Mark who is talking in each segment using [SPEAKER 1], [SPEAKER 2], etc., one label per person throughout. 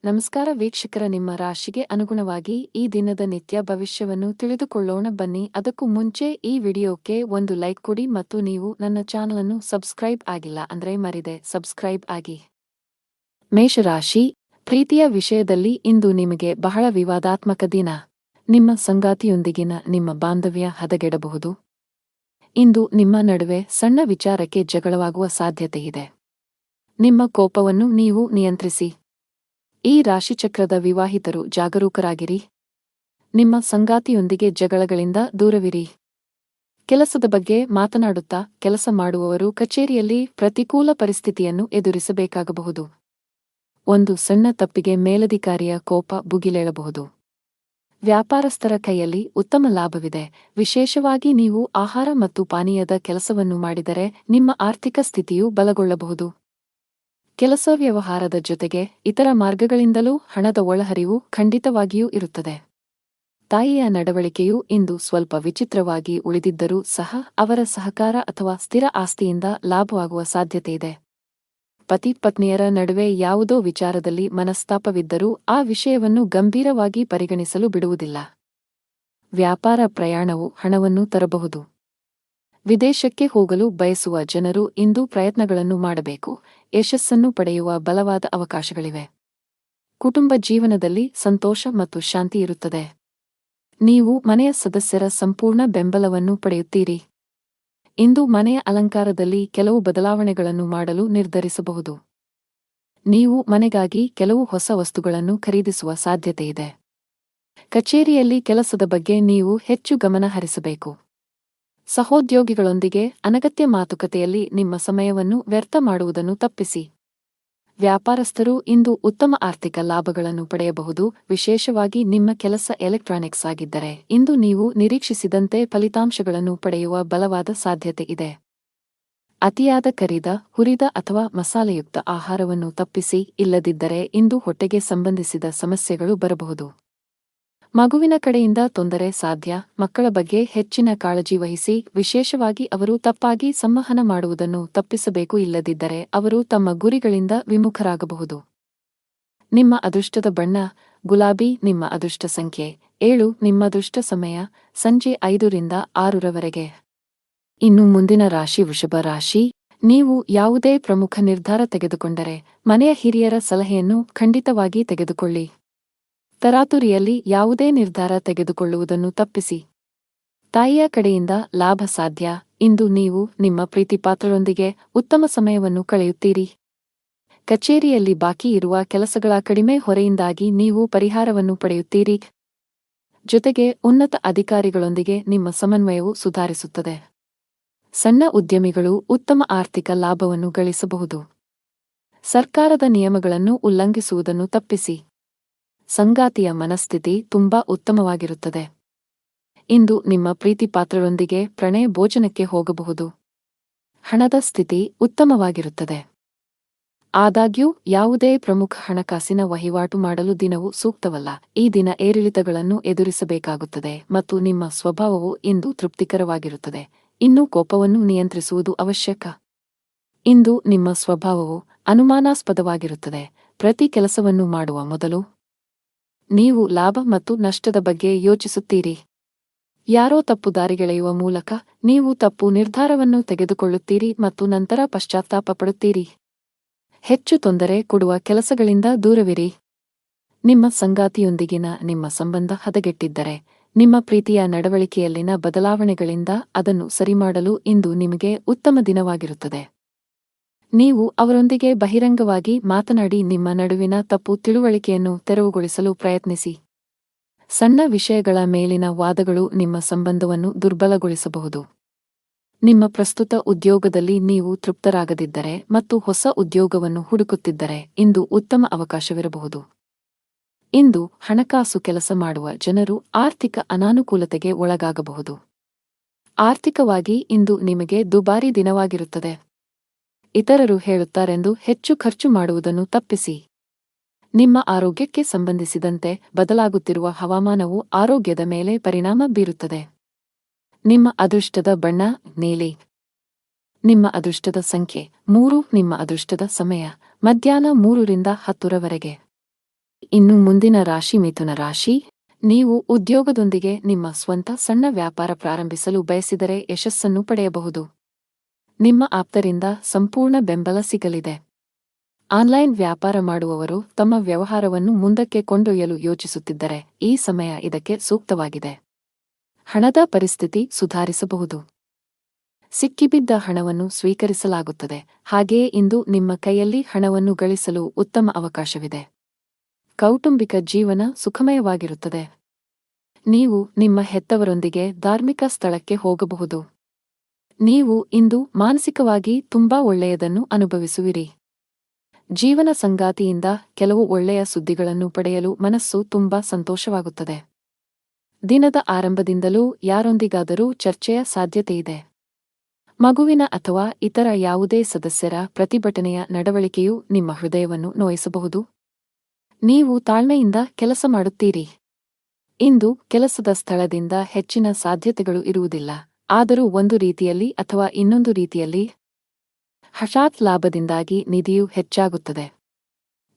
[SPEAKER 1] ನಮಸ್ಕಾರ ವೀಕ್ಷಕರ, ನಿಮ್ಮ ರಾಶಿಗೆ ಅನುಗುಣವಾಗಿ ಈ ದಿನದ ನಿತ್ಯ ಭವಿಷ್ಯವನ್ನು ತಿಳಿದುಕೊಳ್ಳೋಣ ಬನ್ನಿ. ಅದಕ್ಕೂ ಮುಂಚೆ ಈ ವಿಡಿಯೋಕ್ಕೆ ಒಂದು ಲೈಕ್ ಕೊಡಿ ಮತ್ತು ನೀವು ನನ್ನ ಚಾನಲನ್ನು ಸಬ್ಸ್ಕ್ರೈಬ್ ಆಗಿಲ್ಲ ಅಂದ್ರೆ ಮರಿದೆ ಸಬ್ಸ್ಕ್ರೈಬ್ ಆಗಿ. ಮೇಷರಾಶಿ, ಪ್ರೀತಿಯ ವಿಷಯದಲ್ಲಿ ಇಂದು ನಿಮಗೆ ಬಹಳ ವಿವಾದಾತ್ಮಕ ದಿನ. ನಿಮ್ಮ ಸಂಗಾತಿಯೊಂದಿಗಿನ ನಿಮ್ಮ ಬಾಂಧವ್ಯ ಹದಗೆಡಬಹುದು. ಇಂದು ನಿಮ್ಮ ನಡುವೆ ಸಣ್ಣ ವಿಚಾರಕ್ಕೆ ಜಗಳವಾಗುವ ಸಾಧ್ಯತೆಯಿದೆ. ನಿಮ್ಮ ಕೋಪವನ್ನು ನೀವು ನಿಯಂತ್ರಿಸಿ. ಈ ರಾಶಿಚಕ್ರದ ವಿವಾಹಿತರು ಜಾಗರೂಕರಾಗಿರಿ. ನಿಮ್ಮ ಸಂಗಾತಿಯೊಂದಿಗೆ ಜಗಳಗಳಿಂದ ದೂರವಿರಿ. ಕೆಲಸದ ಬಗ್ಗೆ ಮಾತನಾಡುತ್ತಾ ಕೆಲಸ ಮಾಡುವವರು ಕಚೇರಿಯಲ್ಲಿ ಪ್ರತಿಕೂಲ ಪರಿಸ್ಥಿತಿಯನ್ನು ಎದುರಿಸಬೇಕಾಗಬಹುದು. ಒಂದು ಸಣ್ಣ ತಪ್ಪಿಗೆ ಮೇಲಧಿಕಾರಿಯ ಕೋಪ ಭುಗಿಲೇಳಬಹುದು. ವ್ಯಾಪಾರಸ್ಥರ ಕೈಯಲ್ಲಿ ಉತ್ತಮ ಲಾಭವಿದೆ. ವಿಶೇಷವಾಗಿ ನೀವು ಆಹಾರ ಮತ್ತು ಪಾನೀಯದ ಕೆಲಸವನ್ನು ಮಾಡಿದರೆ ನಿಮ್ಮ ಆರ್ಥಿಕ ಸ್ಥಿತಿಯು ಬಲಗೊಳ್ಳಬಹುದು. ಕೆಲಸ ವ್ಯವಹಾರದ ಜೊತೆಗೆ ಇತರ ಮಾರ್ಗಗಳಿಂದಲೂ ಹಣದ ಒಳಹರಿವು ಖಂಡಿತವಾಗಿಯೂ ಇರುತ್ತದೆ. ತಾಯಿಯ ನಡವಳಿಕೆಯು ಇಂದು ಸ್ವಲ್ಪ ವಿಚಿತ್ರವಾಗಿ ಉಳಿದಿದ್ದರೂ ಸಹ ಅವರ ಸಹಕಾರ ಅಥವಾ ಸ್ಥಿರ ಆಸ್ತಿಯಿಂದ ಲಾಭವಾಗುವ ಸಾಧ್ಯತೆಯಿದೆ. ಪತಿ ಪತ್ನಿಯರ ನಡುವೆ ಯಾವುದೋ ವಿಚಾರದಲ್ಲಿ ಮನಸ್ತಾಪವಿದ್ದರೂ ಆ ವಿಷಯವನ್ನು ಗಂಭೀರವಾಗಿ ಪರಿಗಣಿಸಲು ಬಿಡುವುದಿಲ್ಲ. ವ್ಯಾಪಾರ ಪ್ರಯಾಣವು ಹಣವನ್ನು ತರಬಹುದು. ವಿದೇಶಕ್ಕೆ ಹೋಗಲು ಬಯಸುವ ಜನರು ಇಂದು ಪ್ರಯತ್ನಗಳನ್ನು ಮಾಡಬೇಕು. ಯಶಸ್ಸನ್ನು ಪಡೆಯುವ ಬಲವಾದ ಅವಕಾಶಗಳಿವೆ. ಕುಟುಂಬ ಜೀವನದಲ್ಲಿ ಸಂತೋಷ ಮತ್ತು ಶಾಂತಿ ಇರುತ್ತದೆ. ನೀವು ಮನೆಯ ಸದಸ್ಯರ ಸಂಪೂರ್ಣ ಬೆಂಬಲವನ್ನು ಪಡೆಯುತ್ತೀರಿ. ಇಂದು ಮನೆಯ ಅಲಂಕಾರದಲ್ಲಿ ಕೆಲವು ಬದಲಾವಣೆಗಳನ್ನು ಮಾಡಲು ನಿರ್ಧರಿಸಬಹುದು. ನೀವು ಮನೆಗಾಗಿ ಕೆಲವು ಹೊಸ ವಸ್ತುಗಳನ್ನು ಖರೀದಿಸುವ ಸಾಧ್ಯತೆಯಿದೆ. ಕಚೇರಿಯಲ್ಲಿ ಕೆಲಸದ ಬಗ್ಗೆ ನೀವು ಹೆಚ್ಚು ಗಮನ ಹರಿಸಬೇಕು. ಸಹೋದ್ಯೋಗಿಗಳೊಂದಿಗೆ ಅನಗತ್ಯ ಮಾತುಕತೆಯಲ್ಲಿ ನಿಮ್ಮ ಸಮಯವನ್ನು ವ್ಯರ್ಥ ಮಾಡುವುದನ್ನು ತಪ್ಪಿಸಿ. ವ್ಯಾಪಾರಸ್ಥರು ಇಂದು ಉತ್ತಮ ಆರ್ಥಿಕ ಲಾಭಗಳನ್ನು ಪಡೆಯಬಹುದು. ವಿಶೇಷವಾಗಿ ನಿಮ್ಮ ಕೆಲಸ ಎಲೆಕ್ಟ್ರಾನಿಕ್ಸ್ ಆಗಿದ್ದರೆ ಇಂದು ನೀವು ನಿರೀಕ್ಷಿಸಿದಂತೆ ಫಲಿತಾಂಶಗಳನ್ನು ಪಡೆಯುವ ಬಲವಾದ ಸಾಧ್ಯತೆ ಇದೆ. ಅತಿಯಾದ ಕರಿದ, ಹುರಿದ ಅಥವಾ ಮಸಾಲೆಯುಕ್ತ ಆಹಾರವನ್ನು ತಪ್ಪಿಸಿ. ಇಲ್ಲದಿದ್ದರೆ ಇಂದು ಹೊಟ್ಟೆಗೆ ಸಂಬಂಧಿಸಿದ ಸಮಸ್ಯೆಗಳು ಬರಬಹುದು. ಮಗುವಿನ ಕಡೆಯಿಂದ ತೊಂದರೆ ಸಾಧ್ಯ. ಮಕ್ಕಳ ಬಗ್ಗೆ ಹೆಚ್ಚಿನ ಕಾಳಜಿ ವಹಿಸಿ. ವಿಶೇಷವಾಗಿ ಅವರು ತಪ್ಪಾಗಿ ಸಂವಹನ ಮಾಡುವುದನ್ನು ತಪ್ಪಿಸಬೇಕು. ಇಲ್ಲದಿದ್ದರೆ ಅವರು ತಮ್ಮ ಗುರಿಗಳಿಂದ ವಿಮುಖರಾಗಬಹುದು. ನಿಮ್ಮ ಅದೃಷ್ಟದ ಬಣ್ಣ ಗುಲಾಬಿ. ನಿಮ್ಮ ಅದೃಷ್ಟ ಸಂಖ್ಯೆ 7. ನಿಮ್ಮ ಅದೃಷ್ಟ ಸಮಯ ಸಂಜೆ 5 ರಿಂದ 6 ರವರೆಗೆ. ಇನ್ನು ಮುಂದಿನ ರಾಶಿ ವೃಷಭ ರಾಶಿ. ನೀವು ಯಾವುದೇ ಪ್ರಮುಖ ನಿರ್ಧಾರ ತೆಗೆದುಕೊಂಡರೆ ಮನೆಯ ಹಿರಿಯರ ಸಲಹೆಯನ್ನು ಖಂಡಿತವಾಗಿ ತೆಗೆದುಕೊಳ್ಳಿ. ತರಾತುರಿಯಲ್ಲಿ ಯಾವುದೇ ನಿರ್ಧಾರ ತೆಗೆದುಕೊಳ್ಳುವುದನ್ನು ತಪ್ಪಿಸಿ. ತಾಯಿಯ ಕಡೆಯಿಂದ ಲಾಭ ಸಾಧ್ಯ. ಇಂದು ನೀವು ನಿಮ್ಮ ಪ್ರೀತಿಪಾತ್ರರೊಂದಿಗೆ ಉತ್ತಮ ಸಮಯವನ್ನು ಕಳೆಯುತ್ತೀರಿ. ಕಚೇರಿಯಲ್ಲಿ ಬಾಕಿ ಇರುವ ಕೆಲಸಗಳ ಕಡಿಮೆ ಹೊರೆಯಿಂದಾಗಿ ನೀವು ಪರಿಹಾರವನ್ನು ಪಡೆಯುತ್ತೀರಿ. ಜೊತೆಗೆ ಉನ್ನತ ಅಧಿಕಾರಿಗಳೊಂದಿಗೆ ನಿಮ್ಮ ಸಮನ್ವಯವು ಸುಧಾರಿಸುತ್ತದೆ. ಸಣ್ಣ ಉದ್ಯಮಿಗಳು ಉತ್ತಮ ಆರ್ಥಿಕ ಲಾಭವನ್ನು ಗಳಿಸಬಹುದು. ಸರ್ಕಾರದ ನಿಯಮಗಳನ್ನು ಉಲ್ಲಂಘಿಸುವುದನ್ನು ತಪ್ಪಿಸಿ. ಸಂಗಾತಿಯ ಮನಸ್ಥಿತಿ ತುಂಬಾ ಉತ್ತಮವಾಗಿರುತ್ತದೆ. ಇಂದು ನಿಮ್ಮ ಪ್ರೀತಿಪಾತ್ರರೊಂದಿಗೆ ಪ್ರಣಯ ಭೋಜನಕ್ಕೆ ಹೋಗಬಹುದು. ಹಣದ ಸ್ಥಿತಿ ಉತ್ತಮವಾಗಿರುತ್ತದೆ. ಆದಾಗ್ಯೂ ಯಾವುದೇ ಪ್ರಮುಖ ಹಣಕಾಸಿನ ವಹಿವಾಟು ಮಾಡಲು ದಿನವು ಸೂಕ್ತವಲ್ಲ. ಈ ದಿನ ಏರಿಳಿತಗಳನ್ನು ಎದುರಿಸಬೇಕಾಗುತ್ತದೆ ಮತ್ತು ನಿಮ್ಮ ಸ್ವಭಾವವು ಇಂದು ತೃಪ್ತಿಕರವಾಗಿರುತ್ತದೆ. ಇನ್ನೂ ಕೋಪವನ್ನು ನಿಯಂತ್ರಿಸುವುದು ಅವಶ್ಯಕ. ಇಂದು ನಿಮ್ಮ ಸ್ವಭಾವವು ಅನುಮಾನಾಸ್ಪದವಾಗಿರುತ್ತದೆ. ಪ್ರತಿ ಕೆಲಸವನ್ನು ಮಾಡುವ ಮೊದಲು ನೀವು ಲಾಭ ಮತ್ತು ನಷ್ಟದ ಬಗ್ಗೆ ಯೋಚಿಸುತ್ತೀರಿ. ಯಾರೋ ತಪ್ಪು ದಾರಿಗೆಳೆಯುವ ಮೂಲಕ ನೀವು ತಪ್ಪು ನಿರ್ಧಾರವನ್ನು ತೆಗೆದುಕೊಳ್ಳುತ್ತೀರಿ ಮತ್ತು ನಂತರ ಪಶ್ಚಾತ್ತಾಪ ಪಡುತ್ತೀರಿ. ಹೆಚ್ಚು ತೊಂದರೆ ಕೊಡುವ ಕೆಲಸಗಳಿಂದ ದೂರವಿರಿ. ನಿಮ್ಮ ಸಂಗಾತಿಯೊಂದಿಗಿನ ನಿಮ್ಮ ಸಂಬಂಧ ಹದಗೆಟ್ಟಿದ್ದರೆ ನಿಮ್ಮ ಪ್ರೀತಿಯ ನಡವಳಿಕೆಯಲ್ಲಿನ ಬದಲಾವಣೆಗಳಿಂದ ಅದನ್ನು ಸರಿಮಾಡಲು ಇಂದು ನಿಮಗೆ ಉತ್ತಮ ದಿನವಾಗಿರುತ್ತದೆ. ನೀವು ಅವರೊಂದಿಗೆ ಬಹಿರಂಗವಾಗಿ ಮಾತನಾಡಿ ನಿಮ್ಮ ನಡುವಿನ ತಪ್ಪು ತಿಳುವಳಿಕೆಯನ್ನು ತೆರವುಗೊಳಿಸಲು ಪ್ರಯತ್ನಿಸಿ. ಸಣ್ಣ ವಿಷಯಗಳ ಮೇಲಿನ ವಾದಗಳು ನಿಮ್ಮ ಸಂಬಂಧವನ್ನು ದುರ್ಬಲಗೊಳಿಸಬಹುದು. ನಿಮ್ಮ ಪ್ರಸ್ತುತ ಉದ್ಯೋಗದಲ್ಲಿ ನೀವು ತೃಪ್ತರಾಗದಿದ್ದರೆ ಮತ್ತು ಹೊಸ ಉದ್ಯೋಗವನ್ನು ಹುಡುಕುತ್ತಿದ್ದರೆ ಇಂದು ಉತ್ತಮ ಅವಕಾಶವಿರಬಹುದು. ಇಂದು ಹಣಕಾಸು ಕೆಲಸ ಮಾಡುವ ಜನರು ಆರ್ಥಿಕ ಅನಾನುಕೂಲತೆಗೆ ಒಳಗಾಗಬಹುದು. ಆರ್ಥಿಕವಾಗಿ ಇಂದು ನಿಮಗೆ ದುಬಾರಿ ದಿನವಾಗಿರುತ್ತದೆ. ಇತರರು ಹೇಳುತ್ತಾರೆಂದು ಹೆಚ್ಚು ಖರ್ಚು ಮಾಡುವುದನ್ನು ತಪ್ಪಿಸಿ. ನಿಮ್ಮ ಆರೋಗ್ಯಕ್ಕೆ ಸಂಬಂಧಿಸಿದಂತೆ ಬದಲಾಗುತ್ತಿರುವ ಹವಾಮಾನವು ಆರೋಗ್ಯದ ಮೇಲೆ ಪರಿಣಾಮ ಬೀರುತ್ತದೆ. ನಿಮ್ಮ ಅದೃಷ್ಟದ ಬಣ್ಣ ನೀಲಿ. ನಿಮ್ಮ ಅದೃಷ್ಟದ ಸಂಖ್ಯೆ 3. ನಿಮ್ಮ ಅದೃಷ್ಟದ ಸಮಯ ಮಧ್ಯಾಹ್ನ 3 ರಿಂದ 10 ರವರೆಗೆ. ಇನ್ನು ಮುಂದಿನ ರಾಶಿ ಮಿಥುನ ರಾಶಿ. ನೀವು ಉದ್ಯೋಗದೊಂದಿಗೆ ನಿಮ್ಮ ಸ್ವಂತ ಸಣ್ಣ ವ್ಯಾಪಾರ ಪ್ರಾರಂಭಿಸಲು ಬಯಸಿದರೆ ಯಶಸ್ಸನ್ನು ಪಡೆಯಬಹುದು. ನಿಮ್ಮ ಆಪ್ತರಿಂದ ಸಂಪೂರ್ಣ ಬೆಂಬಲ ಸಿಗಲಿದೆ. ಆನ್ಲೈನ್ ವ್ಯಾಪಾರ ಮಾಡುವವರು ತಮ್ಮ ವ್ಯವಹಾರವನ್ನು ಮುಂದಕ್ಕೆ ಕೊಂಡೊಯ್ಯಲು ಯೋಚಿಸುತ್ತಿದ್ದರೆ ಈ ಸಮಯ ಇದಕ್ಕೆ ಸೂಕ್ತವಾಗಿದೆ. ಹಣದ ಪರಿಸ್ಥಿತಿ ಸುಧಾರಿಸಬಹುದು. ಸಿಕ್ಕಿಬಿದ್ದ ಹಣವನ್ನು ಸ್ವೀಕರಿಸಲಾಗುತ್ತದೆ. ಹಾಗೆಯೇ ಇಂದು ನಿಮ್ಮ ಕೈಯಲ್ಲಿ ಹಣವನ್ನು ಗಳಿಸಲು ಉತ್ತಮ ಅವಕಾಶವಿದೆ. ಕೌಟುಂಬಿಕ ಜೀವನ ಸುಖಮಯವಾಗಿರುತ್ತದೆ. ನೀವು ನಿಮ್ಮ ಹೆತ್ತವರೊಂದಿಗೆ ಧಾರ್ಮಿಕ ಸ್ಥಳಕ್ಕೆ ಹೋಗಬಹುದು. ನೀವು ಇಂದು ಮಾನಸಿಕವಾಗಿ ತುಂಬಾ ಒಳ್ಳೆಯದನ್ನು ಅನುಭವಿಸುವಿರಿ. ಜೀವನ ಸಂಗಾತಿಯಿಂದ ಕೆಲವು ಒಳ್ಳೆಯ ಸುದ್ದಿಗಳನ್ನು ಪಡೆಯಲು ಮನಸ್ಸು ತುಂಬಾ ಸಂತೋಷವಾಗುತ್ತದೆ. ದಿನದ ಆರಂಭದಿಂದಲೂ ಯಾರೊಂದಿಗಾದರೂ ಚರ್ಚೆಯ ಸಾಧ್ಯತೆಯಿದೆ. ಮಗುವಿನ ಅಥವಾ ಇತರ ಯಾವುದೇ ಸದಸ್ಯರ ಪ್ರತಿಭಟನೆಯ ನಡವಳಿಕೆಯು ನಿಮ್ಮ ಹೃದಯವನ್ನು ನೋಯಿಸಬಹುದು. ನೀವು ತಾಳ್ಮೆಯಿಂದ ಕೆಲಸ ಮಾಡುತ್ತೀರಿ. ಇಂದು ಕೆಲಸದ ಸ್ಥಳದಿಂದ ಹೆಚ್ಚಿನ ಸಾಧ್ಯತೆಗಳು ಇರುವುದಿಲ್ಲ. ಆದರೂ ಒಂದು ರೀತಿಯಲ್ಲಿ ಅಥವಾ ಇನ್ನೊಂದು ರೀತಿಯಲ್ಲಿ ಹಠಾತ್ ಲಾಭದಿಂದಾಗಿ ನಿಧಿಯು ಹೆಚ್ಚಾಗುತ್ತದೆ.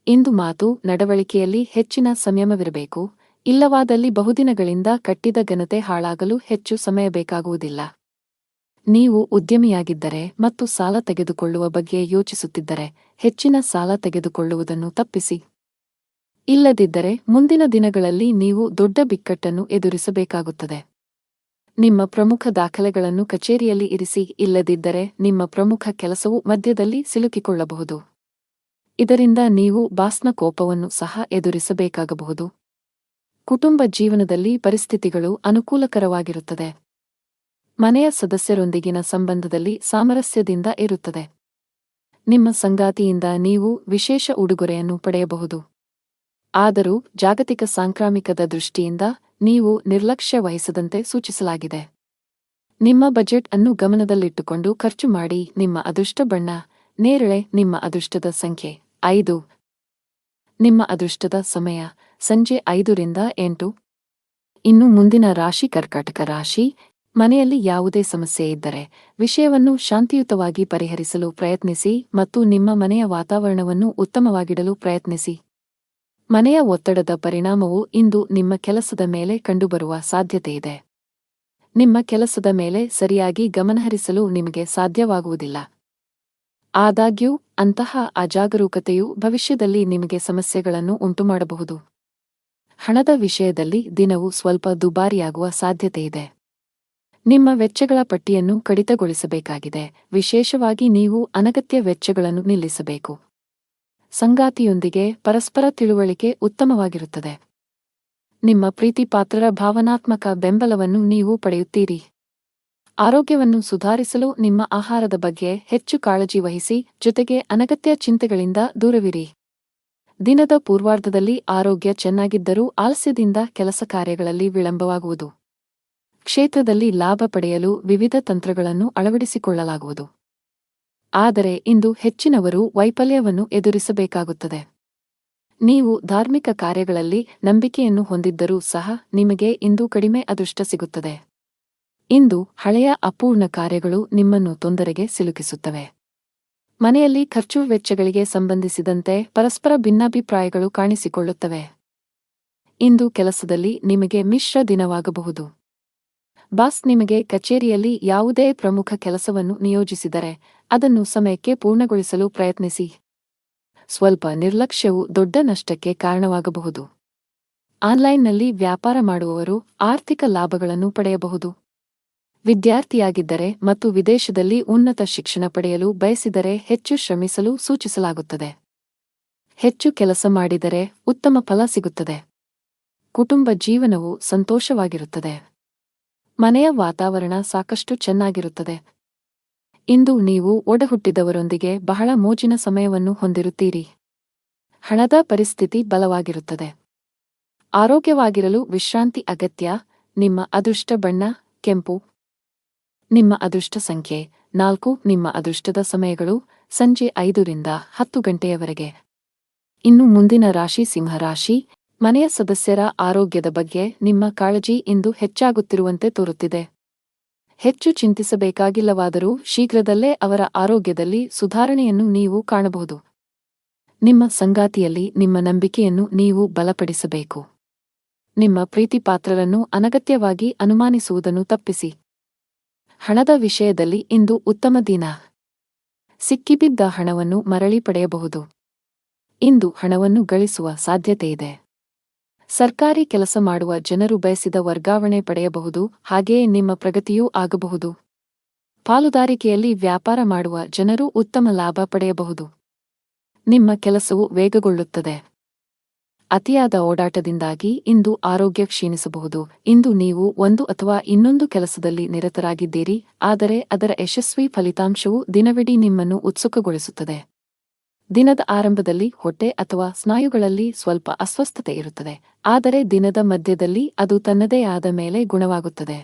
[SPEAKER 1] ಇಂದು ಮಾತು ನಡವಳಿಕೆಯಲ್ಲಿ ಹೆಚ್ಚಿನ ಸಂಯಮವಿರಬೇಕು. ಇಲ್ಲವಾದಲ್ಲಿ ಬಹುದಿನಗಳಿಂದ ಕಟ್ಟಿದ ಘನತೆ ಹಾಳಾಗಲು ಹೆಚ್ಚು ಸಮಯ ಬೇಕಾಗುವುದಿಲ್ಲ. ನೀವು ಉದ್ಯಮಿಯಾಗಿದ್ದರೆ ಮತ್ತು ಸಾಲ ತೆಗೆದುಕೊಳ್ಳುವ ಬಗ್ಗೆ ಯೋಚಿಸುತ್ತಿದ್ದರೆ ಹೆಚ್ಚಿನ ಸಾಲ ತೆಗೆದುಕೊಳ್ಳುವುದನ್ನು ತಪ್ಪಿಸಿ. ಇಲ್ಲದಿದ್ದರೆ ಮುಂದಿನ ದಿನಗಳಲ್ಲಿ ನೀವು ದೊಡ್ಡ ಬಿಕ್ಕಟ್ಟನ್ನು ಎದುರಿಸಬೇಕಾಗುತ್ತದೆ. ನಿಮ್ಮ ಪ್ರಮುಖ ದಾಖಲೆಗಳನ್ನು ಕಚೇರಿಯಲ್ಲಿ ಇರಿಸಿ. ಇಲ್ಲದಿದ್ದರೆ ನಿಮ್ಮ ಪ್ರಮುಖ ಕೆಲಸವು ಮಧ್ಯದಲ್ಲಿ ಸಿಲುಕಿಕೊಳ್ಳಬಹುದು. ಇದರಿಂದ ನೀವು ಬಾಸ್ನ ಕೋಪವನ್ನು ಸಹ ಎದುರಿಸಬೇಕಾಗಬಹುದು. ಕುಟುಂಬ ಜೀವನದಲ್ಲಿ ಪರಿಸ್ಥಿತಿಗಳು ಅನುಕೂಲಕರವಾಗಿರುತ್ತದೆ. ಮನೆಯ ಸದಸ್ಯರೊಂದಿಗಿನ ಸಂಬಂಧದಲ್ಲಿ ಸಾಮರಸ್ಯದಿಂದ ಇರುತ್ತದೆ. ನಿಮ್ಮ ಸಂಗಾತಿಯಿಂದ ನೀವು ವಿಶೇಷ ಉಡುಗೊರೆಯನ್ನು ಪಡೆಯಬಹುದು. ಆದರೂ ಜಾಗತಿಕ ಸಾಂಕ್ರಾಮಿಕದ ದೃಷ್ಟಿಯಿಂದ ನೀವು ನಿರ್ಲಕ್ಷ್ಯ ವಹಿಸದಂತೆ ಸೂಚಿಸಲಾಗಿದೆ. ನಿಮ್ಮ ಬಜೆಟ್ ಅನ್ನು ಗಮನದಲ್ಲಿಟ್ಟುಕೊಂಡು ಖರ್ಚು ಮಾಡಿ. ನಿಮ್ಮ ಅದೃಷ್ಟ ಬಣ್ಣ ನೇರಳೆ. ನಿಮ್ಮ ಅದೃಷ್ಟದ ಸಂಖ್ಯೆ 5. ನಿಮ್ಮ ಅದೃಷ್ಟದ ಸಮಯ ಸಂಜೆ 5 ರಿಂದ 8. ಇನ್ನು ಮುಂದಿನ ರಾಶಿ ಕರ್ಕಾಟಕ ರಾಶಿ. ಮನೆಯಲ್ಲಿ ಯಾವುದೇ ಸಮಸ್ಯೆ ಇದ್ದರೆ ವಿಷಯವನ್ನು ಶಾಂತಿಯುತವಾಗಿ ಪರಿಹರಿಸಲು ಪ್ರಯತ್ನಿಸಿ ಮತ್ತು ನಿಮ್ಮ ಮನೆಯ ವಾತಾವರಣವನ್ನು ಉತ್ತಮವಾಗಿಡಲು ಪ್ರಯತ್ನಿಸಿ. ಮನೆಯ ಒತ್ತಡದ ಪರಿಣಾಮವು ಇಂದು ನಿಮ್ಮ ಕೆಲಸದ ಮೇಲೆ ಕಂಡುಬರುವ ಸಾಧ್ಯತೆಯಿದೆ. ನಿಮ್ಮ ಕೆಲಸದ ಮೇಲೆ ಸರಿಯಾಗಿ ಗಮನಹರಿಸಲು ನಿಮಗೆ ಸಾಧ್ಯವಾಗುವುದಿಲ್ಲ. ಆದಾಗ್ಯೂ ಅಂತಹ ಅಜಾಗರೂಕತೆಯು ಭವಿಷ್ಯದಲ್ಲಿ ನಿಮಗೆ ಸಮಸ್ಯೆಗಳನ್ನು ಉಂಟುಮಾಡಬಹುದು. ಹಣದ ವಿಷಯದಲ್ಲಿ ದಿನವು ಸ್ವಲ್ಪ ದುಬಾರಿಯಾಗುವ ಸಾಧ್ಯತೆಯಿದೆ. ನಿಮ್ಮ ವೆಚ್ಚಗಳ ಪಟ್ಟಿಯನ್ನು ಕಡಿತಗೊಳಿಸಬೇಕಾಗಿದೆ. ವಿಶೇಷವಾಗಿ ನೀವು ಅನಗತ್ಯ ವೆಚ್ಚಗಳನ್ನು ನಿಲ್ಲಿಸಬೇಕು. ಸಂಗಾತಿಯೊಂದಿಗೆ ಪರಸ್ಪರ ತಿಳುವಳಿಕೆ ಉತ್ತಮವಾಗಿರುತ್ತದೆ. ನಿಮ್ಮ ಪ್ರೀತಿಪಾತ್ರರ ಭಾವನಾತ್ಮಕ ಬೆಂಬಲವನ್ನು ನೀವು ಪಡೆಯುತ್ತೀರಿ. ಆರೋಗ್ಯವನ್ನು ಸುಧಾರಿಸಲು ನಿಮ್ಮ ಆಹಾರದ ಬಗ್ಗೆ ಹೆಚ್ಚು ಕಾಳಜಿ ವಹಿಸಿ. ಜೊತೆಗೆ ಅನಗತ್ಯ ಚಿಂತೆಗಳಿಂದ ದೂರವಿರಿ. ದಿನದ ಪೂರ್ವಾರ್ಧದಲ್ಲಿ ಆರೋಗ್ಯ ಚೆನ್ನಾಗಿದ್ದರೂ ಆಲಸ್ಯದಿಂದ ಕೆಲಸ ಕಾರ್ಯಗಳಲ್ಲಿ ವಿಳಂಬವಾಗುವುದು. ಕ್ಷೇತ್ರದಲ್ಲಿ ಲಾಭ ಪಡೆಯಲು ವಿವಿಧ ತಂತ್ರಗಳನ್ನು ಅಳವಡಿಸಿಕೊಳ್ಳಲಾಗುವುದು. ಆದರೆ ಇಂದು ಹೆಚ್ಚಿನವರು ವೈಫಲ್ಯವನ್ನು ಎದುರಿಸಬೇಕಾಗುತ್ತದೆ. ನೀವು ಧಾರ್ಮಿಕ ಕಾರ್ಯಗಳಲ್ಲಿ ನಂಬಿಕೆಯನ್ನು ಹೊಂದಿದ್ದರೂ ಸಹ ನಿಮಗೆ ಇಂದು ಕಡಿಮೆ ಅದೃಷ್ಟ ಸಿಗುತ್ತದೆ. ಇಂದು ಹಳೆಯ ಅಪೂರ್ಣ ಕಾರ್ಯಗಳು ನಿಮ್ಮನ್ನು ತೊಂದರೆಗೆ ಸಿಲುಕಿಸುತ್ತವೆ. ಮನೆಯಲ್ಲಿ ಖರ್ಚು ವೆಚ್ಚಗಳಿಗೆ ಸಂಬಂಧಿಸಿದಂತೆ ಪರಸ್ಪರ ಭಿನ್ನಾಭಿಪ್ರಾಯಗಳು ಕಾಣಿಸಿಕೊಳ್ಳುತ್ತವೆ. ಇಂದು ಕೆಲಸದಲ್ಲಿ ನಿಮಗೆ ಮಿಶ್ರ ದಿನವಾಗಬಹುದು. ಬಾಸ್ ನಿಮಗೆ ಕಚೇರಿಯಲ್ಲಿ ಯಾವುದೇ ಪ್ರಮುಖ ಕೆಲಸವನ್ನು ನಿಯೋಜಿಸಿದರೆ ಅದನ್ನು ಸಮಯಕ್ಕೆ ಪೂರ್ಣಗೊಳಿಸಲು ಪ್ರಯತ್ನಿಸಿ. ಸ್ವಲ್ಪ ನಿರ್ಲಕ್ಷ್ಯವು ದೊಡ್ಡ ನಷ್ಟಕ್ಕೆ ಕಾರಣವಾಗಬಹುದು. ಆನ್ಲೈನ್ನಲ್ಲಿ ವ್ಯಾಪಾರ ಮಾಡುವವರು ಆರ್ಥಿಕ ಲಾಭಗಳನ್ನು ಪಡೆಯಬಹುದು. ವಿದ್ಯಾರ್ಥಿಯಾಗಿದ್ದರೆ ಮತ್ತು ವಿದೇಶದಲ್ಲಿ ಉನ್ನತ ಶಿಕ್ಷಣ ಪಡೆಯಲು ಬಯಸಿದರೆ ಹೆಚ್ಚು ಶ್ರಮಿಸಲು ಸೂಚಿಸಲಾಗುತ್ತದೆ. ಹೆಚ್ಚು ಕೆಲಸ ಮಾಡಿದರೆ ಉತ್ತಮ ಫಲ ಸಿಗುತ್ತದೆ. ಕುಟುಂಬ ಜೀವನವು ಸಂತೋಷವಾಗಿರುತ್ತದೆ. ಮನೆಯ ವಾತಾವರಣ ಸಾಕಷ್ಟು ಚೆನ್ನಾಗಿರುತ್ತದೆ. ಇಂದು ನೀವು ಒಡಹುಟ್ಟಿದವರೊಂದಿಗೆ ಬಹಳ ಮೋಜಿನ ಸಮಯವನ್ನು ಹೊಂದಿರುತ್ತೀರಿ. ಹಣದ ಪರಿಸ್ಥಿತಿ ಬಲವಾಗಿರುತ್ತದೆ. ಆರೋಗ್ಯವಾಗಿರಲು ವಿಶ್ರಾಂತಿ ಅಗತ್ಯ. ನಿಮ್ಮ ಅದೃಷ್ಟ ಬಣ್ಣ ಕೆಂಪು. ನಿಮ್ಮ ಅದೃಷ್ಟ ಸಂಖ್ಯೆ 4. ನಿಮ್ಮ ಅದೃಷ್ಟದ ಸಮಯಗಳು ಸಂಜೆ 5 ರಿಂದ 10 ಗಂಟೆಯವರೆಗೆ. ಇನ್ನು ಮುಂದಿನ ರಾಶಿ ಸಿಂಹರಾಶಿ. ಮನೆಯ ಸದಸ್ಯರ ಆರೋಗ್ಯದ ಬಗ್ಗೆ ನಿಮ್ಮ ಕಾಳಜಿ ಇಂದು ಹೆಚ್ಚಾಗುತ್ತಿರುವಂತೆ ತೋರುತ್ತಿದೆ. ಹೆಚ್ಚು ಚಿಂತಿಸಬೇಕಾಗಿಲ್ಲವಾದರೂ ಶೀಘ್ರದಲ್ಲೇ ಅವರ ಆರೋಗ್ಯದಲ್ಲಿ ಸುಧಾರಣೆಯನ್ನು ನೀವು ಕಾಣಬಹುದು. ನಿಮ್ಮ ಸಂಗಾತಿಯಲ್ಲಿ ನಿಮ್ಮ ನಂಬಿಕೆಯನ್ನು ನೀವು ಬಲಪಡಿಸಬೇಕು. ನಿಮ್ಮ ಪ್ರೀತಿಪಾತ್ರರನ್ನು ಅನಗತ್ಯವಾಗಿ ಅನುಮಾನಿಸುವುದನ್ನು ತಪ್ಪಿಸಿ. ಹಣದ ವಿಷಯದಲ್ಲಿ ಇಂದು ಉತ್ತಮ ದಿನ. ಸಿಕ್ಕಿಬಿದ್ದ ಹಣವನ್ನು ಮರಳಿ ಪಡೆಯಬಹುದು. ಇಂದು ಹಣವನ್ನು ಗಳಿಸುವ ಸಾಧ್ಯತೆಯಿದೆ. ಸರ್ಕಾರಿ ಕೆಲಸ ಮಾಡುವ ಜನರು ಬಯಸಿದ ವರ್ಗಾವಣೆ ಪಡೆಯಬಹುದು, ಹಾಗೆಯೇ ನಿಮ್ಮ ಪ್ರಗತಿಯೂ ಆಗಬಹುದು. ಪಾಲುದಾರಿಕೆಯಲ್ಲಿ ವ್ಯಾಪಾರ ಮಾಡುವ ಜನರು ಉತ್ತಮ ಲಾಭ ಪಡೆಯಬಹುದು. ನಿಮ್ಮ ಕೆಲಸವು ವೇಗಗೊಳ್ಳುತ್ತದೆ. ಅತಿಯಾದ ಓಡಾಟದಿಂದಾಗಿ ಇಂದು ಆರೋಗ್ಯ ಕ್ಷೀಣಿಸಬಹುದು. ಇಂದು ನೀವು ಒಂದು ಅಥವಾ ಇನ್ನೊಂದು ಕೆಲಸದಲ್ಲಿ ನಿರತರಾಗಿದ್ದೀರಿ, ಆದರೆ ಅದರ ಯಶಸ್ವಿ ಫಲಿತಾಂಶವು ದಿನವಿಡೀ ನಿಮ್ಮನ್ನು ಉತ್ಸುಕಗೊಳಿಸುತ್ತದೆ. ದಿನದ ಆರಂಭದಲ್ಲಿ ಹೊಟ್ಟೆ ಅಥವಾ ಸ್ನಾಯುಗಳಲ್ಲಿ ಸ್ವಲ್ಪ ಅಸ್ವಸ್ಥತೆ ಇರುತ್ತದೆ, ಆದರೆ ದಿನದ ಮಧ್ಯದಲ್ಲಿ ಅದು ತನ್ನದೇ ಆದ ಮೇಲೆ ಗುಣವಾಗುತ್ತದೆ.